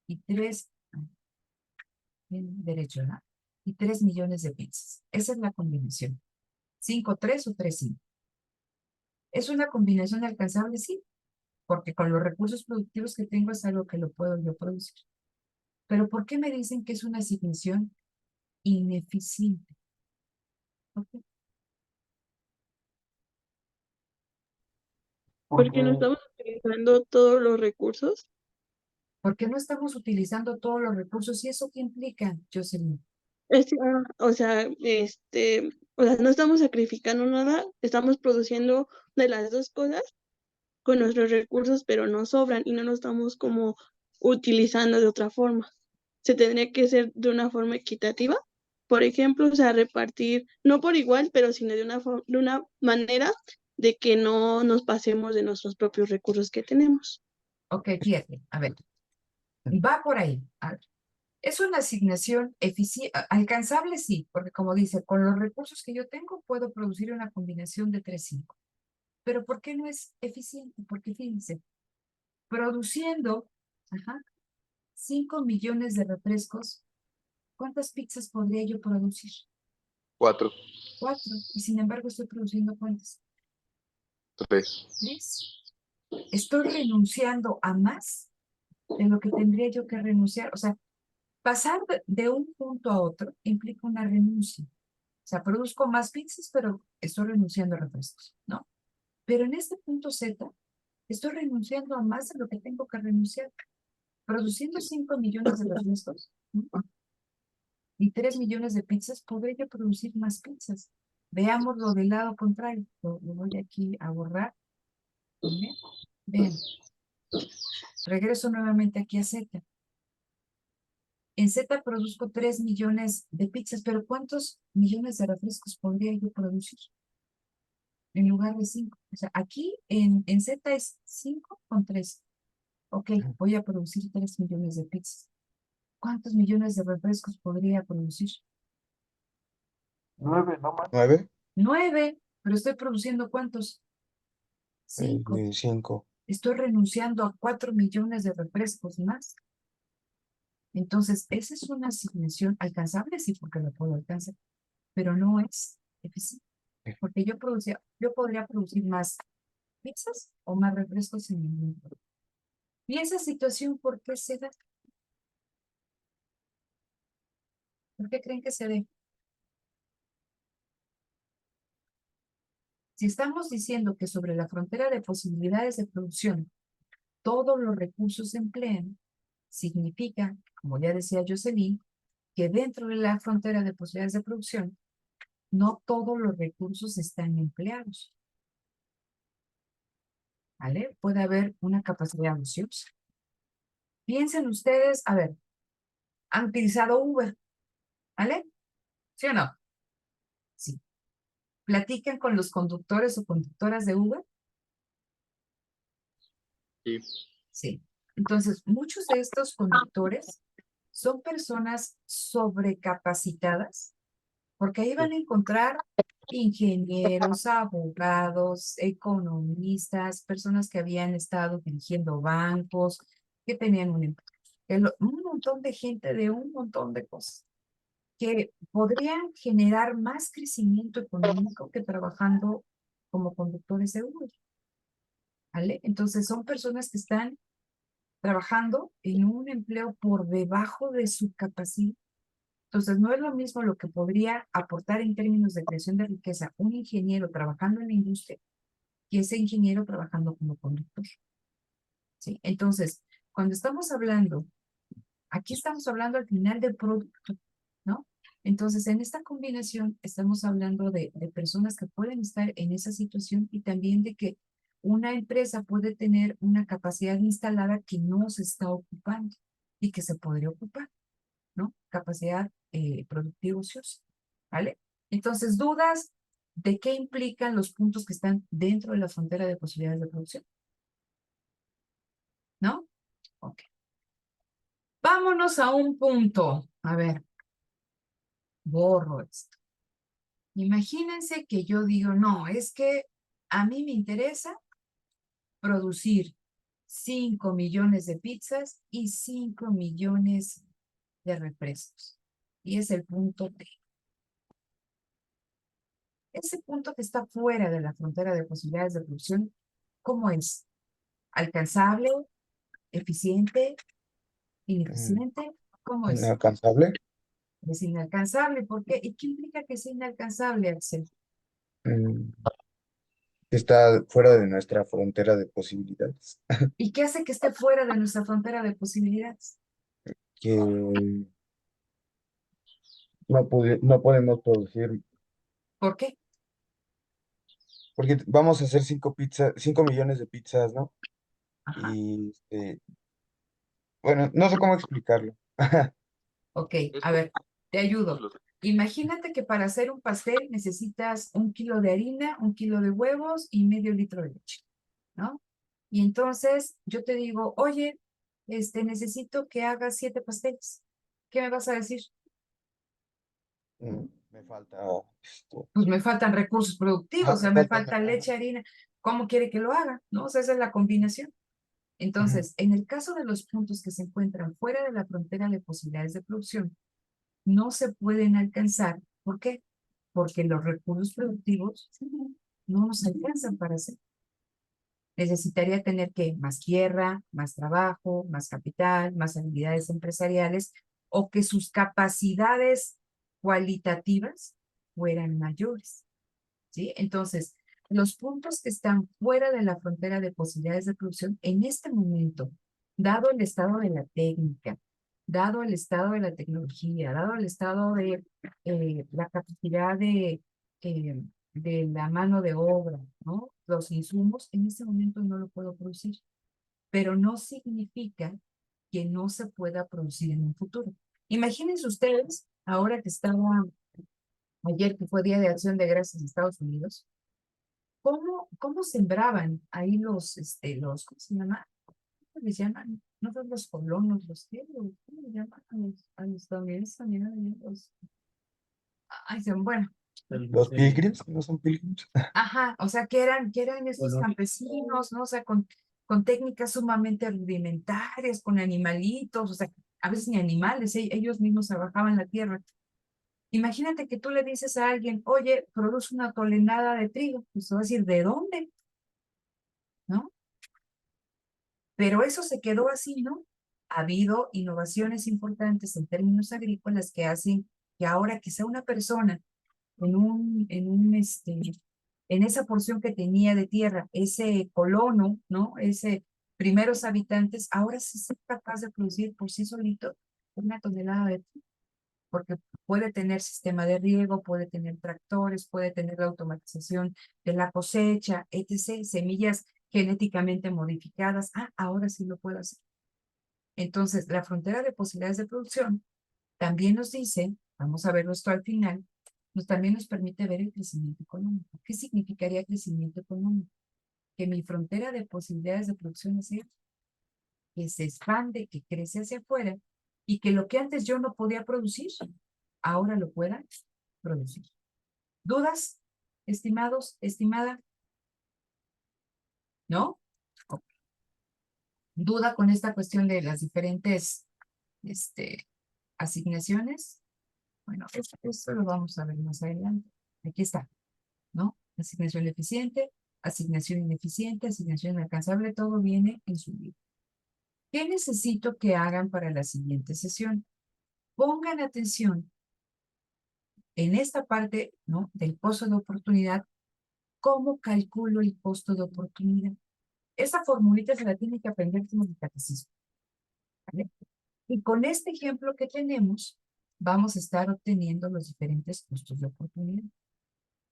y 3, derecho, ¿no? Y 3 millones de pizzas. Esa es la combinación. 5, 3 o 3, 5. ¿Es una combinación alcanzable? Sí, porque con los recursos productivos que tengo es algo que lo puedo yo producir. Pero ¿por qué me dicen que es una asignación ineficiente? Ok.
Porque no
Porque
estamos utilizando todos los recursos.
¿Por qué no estamos utilizando todos los recursos? ¿Y eso qué implica, Jocelyn?
O sea, no estamos sacrificando nada, estamos produciendo de las dos cosas con nuestros recursos, pero nos sobran y no los estamos como utilizando de otra forma. Se tendría que ser de una forma equitativa, por ejemplo, o sea, repartir, no por igual, pero sino de una manera de que no nos pasemos de nuestros propios recursos que tenemos.
Ok, fíjate, a ver, va por ahí. A ver, es una asignación alcanzable, sí, porque como dice, con los recursos que yo tengo puedo producir una combinación de 3, 5. Pero ¿por qué no es eficiente? Porque fíjense, produciendo 5 millones de refrescos, ¿cuántas pizzas podría yo producir?
4,
4. Y sin embargo estoy produciendo ¿cuántas?
3.
3. Estoy renunciando a más de lo que tendría yo que renunciar. O sea, pasar de un punto a otro implica una renuncia. O sea, produzco más pizzas, pero estoy renunciando a refrescos, ¿no? Pero en este punto Z, estoy renunciando a más de lo que tengo que renunciar. Produciendo 5 millones de refrescos, ¿no? Y 3 millones de pizzas, podría yo producir más pizzas. Veámoslo del lado contrario. Lo voy aquí a borrar. ¿Bien? Vean. Regreso nuevamente aquí a Z. En Z produzco 3 millones de pizzas, pero ¿cuántos millones de refrescos podría yo producir? En lugar de 5. O sea, aquí en Z es 5 con 3. Ok, voy a producir 3 millones de pizzas. ¿Cuántos millones de refrescos podría producir?
9 nomás.
9,
9, pero estoy produciendo ¿cuántos? 5.
5.
Estoy renunciando a 4 millones de refrescos más. Entonces, esa es una asignación alcanzable, sí, porque la puedo alcanzar, pero no es eficiente, porque yo podría producir más pizzas o más refrescos sin ningún problema. ¿Y esa situación por qué se da? ¿Por qué creen que se dé? Si estamos diciendo que sobre la frontera de posibilidades de producción todos los recursos se emplean, significa, como ya decía Jocelyn, que dentro de la frontera de posibilidades de producción no todos los recursos están empleados. ¿Vale? Puede haber una capacidad ociosa. Piensen ustedes, a ver, han utilizado Uber, ¿vale? ¿Sí o no? Sí. ¿Platican con los conductores o conductoras de Uber?
Sí.
Sí. Entonces, muchos de estos conductores son personas sobrecapacitadas, porque ahí van a encontrar ingenieros, abogados, economistas, personas que habían estado dirigiendo bancos, que tenían un montón de gente de un montón de cosas que podrían generar más crecimiento económico que trabajando como conductores de Uber, ¿vale? Entonces son personas que están trabajando en un empleo por debajo de su capacidad. Entonces no es lo mismo lo que podría aportar en términos de creación de riqueza un ingeniero trabajando en la industria que ese ingeniero trabajando como conductor, ¿sí? Entonces, cuando estamos hablando, aquí estamos hablando al final del producto, ¿no? Entonces, en esta combinación estamos hablando de personas que pueden estar en esa situación y también de que una empresa puede tener una capacidad instalada que no se está ocupando y que se podría ocupar, ¿no? Capacidad productiva ociosa, ¿vale? Entonces, dudas de qué implican los puntos que están dentro de la frontera de posibilidades de producción, ¿no? Ok. Vámonos a un punto. A ver, borro esto. Imagínense que yo digo, no, es que a mí me interesa producir 5 millones de pizzas y 5 millones de refrescos. Y es el punto T. Ese punto que está fuera de la frontera de posibilidades de producción, ¿cómo es? ¿Alcanzable? ¿Eficiente? ¿Ineficiente? ¿Cómo es?
Inalcanzable.
Es inalcanzable. ¿Por qué? ¿Y qué implica que sea inalcanzable, Axel?
Mm, Está fuera de nuestra frontera de posibilidades.
¿Y qué hace que esté fuera de nuestra frontera de posibilidades?
Que no podemos producir,
¿Por qué?
porque vamos a hacer 5 millones de pizzas, ¿no?
Ajá.
Y bueno, no sé cómo explicarlo.
Ok,
Es
a ver, te ayudo.
los-
Imagínate que para hacer un pastel necesitas 1 kilo de harina, 1 kilo de huevos y medio litro de leche, ¿no? Y entonces yo te digo, oye, necesito que hagas 7 pasteles. ¿Qué me vas a decir?
Me falta,
Pues me faltan recursos productivos, o sea,
me
me
falta,
falta leche, harina. ¿Cómo quiere que lo haga? ¿No? O sea, esa es la combinación. Entonces, en el caso de los puntos que se encuentran fuera de la frontera de posibilidades de producción, no se pueden alcanzar. ¿Por qué? Porque los recursos productivos no nos alcanzan para hacer. Necesitaría tener que más tierra, más trabajo, más capital, más habilidades empresariales o que sus capacidades cualitativas fueran mayores, ¿sí? Entonces, los puntos que están fuera de la frontera de posibilidades de producción en este momento, dado el estado de la técnica, dado el estado de la tecnología, dado el estado de la capacidad de la mano de obra, ¿no? Los insumos, en este momento no lo puedo producir, pero no significa que no se pueda producir en un futuro. Imagínense ustedes, ahora que estaba, ayer que fue Día de Acción de Gracias en Estados Unidos, ¿cómo sembraban ahí ¿cómo se llama? ¿Cómo les llaman? No son los colonos, ¿cómo le llaman a los estadounidenses también? Bueno,
los pilgrims, ¿no son pilgrims?
ajá, o sea, que eran estos campesinos, ¿no? O sea, con técnicas sumamente rudimentarias, con animalitos, o sea, a veces ni animales, ellos mismos trabajaban la tierra. Imagínate que tú le dices a alguien, oye, produce 1 tonelada de trigo, pues te va a decir, ¿de dónde? ¿No? Pero eso se quedó así, ¿no? Ha habido innovaciones importantes en términos agrícolas que hacen que ahora que sea una persona en esa porción que tenía de tierra, ese colono, ¿no? Ese primeros habitantes, ahora sí es capaz de producir por sí solito 1 tonelada de trigo, porque puede tener sistema de riego, puede tener tractores, puede tener la automatización de la cosecha, etc., semillas genéticamente modificadas. Ahora sí lo puedo hacer. Entonces, la frontera de posibilidades de producción también nos dice, vamos a verlo esto al final, también nos permite ver el crecimiento económico. ¿Qué significaría crecimiento económico? Que mi frontera de posibilidades de producción es que se expande, que crece hacia afuera y que lo que antes yo no podía producir, ahora lo pueda producir. ¿Dudas, estimados, estimada? ¿No? Ok. ¿Duda con esta cuestión de las diferentes asignaciones? Bueno, eso lo vamos a ver más adelante. Aquí está, ¿no? Asignación eficiente, asignación ineficiente, asignación inalcanzable, todo viene en su libro. ¿Qué necesito que hagan para la siguiente sesión? Pongan atención en esta parte, ¿no? Del costo de oportunidad. ¿Cómo calculo el costo de oportunidad? Esa formulita se la tiene que aprender como el catecismo, ¿vale? Y con este ejemplo que tenemos, vamos a estar obteniendo los diferentes costos de oportunidad,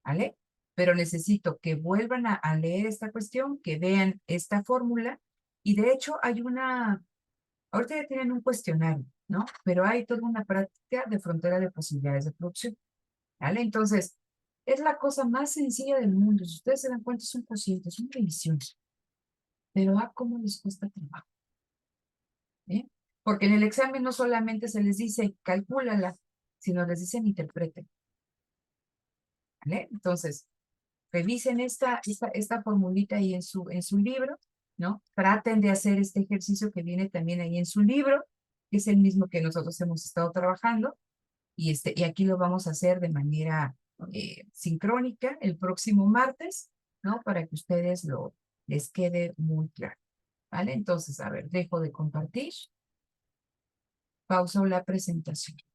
¿vale? Pero necesito que vuelvan a leer esta cuestión, que vean esta fórmula, y de hecho ahorita ya tienen un cuestionario, ¿no? Pero hay toda una práctica de frontera de posibilidades de producción, ¿vale? Entonces, es la cosa más sencilla del mundo. Si ustedes se dan cuenta, son cocientes, son revisiones. Pero cómo les cuesta trabajo, ¿eh? Porque en el examen no solamente se les dice calcúlala, sino les dicen interpreten, ¿vale? Entonces, revisen esta formulita ahí en su libro, ¿no? Traten de hacer este ejercicio que viene también ahí en su libro, que es el mismo que nosotros hemos estado trabajando, y aquí lo vamos a hacer de manera sincrónica el próximo martes, ¿no? Para que ustedes les quede muy claro, ¿vale? Entonces, a ver, dejo de compartir, pauso la presentación.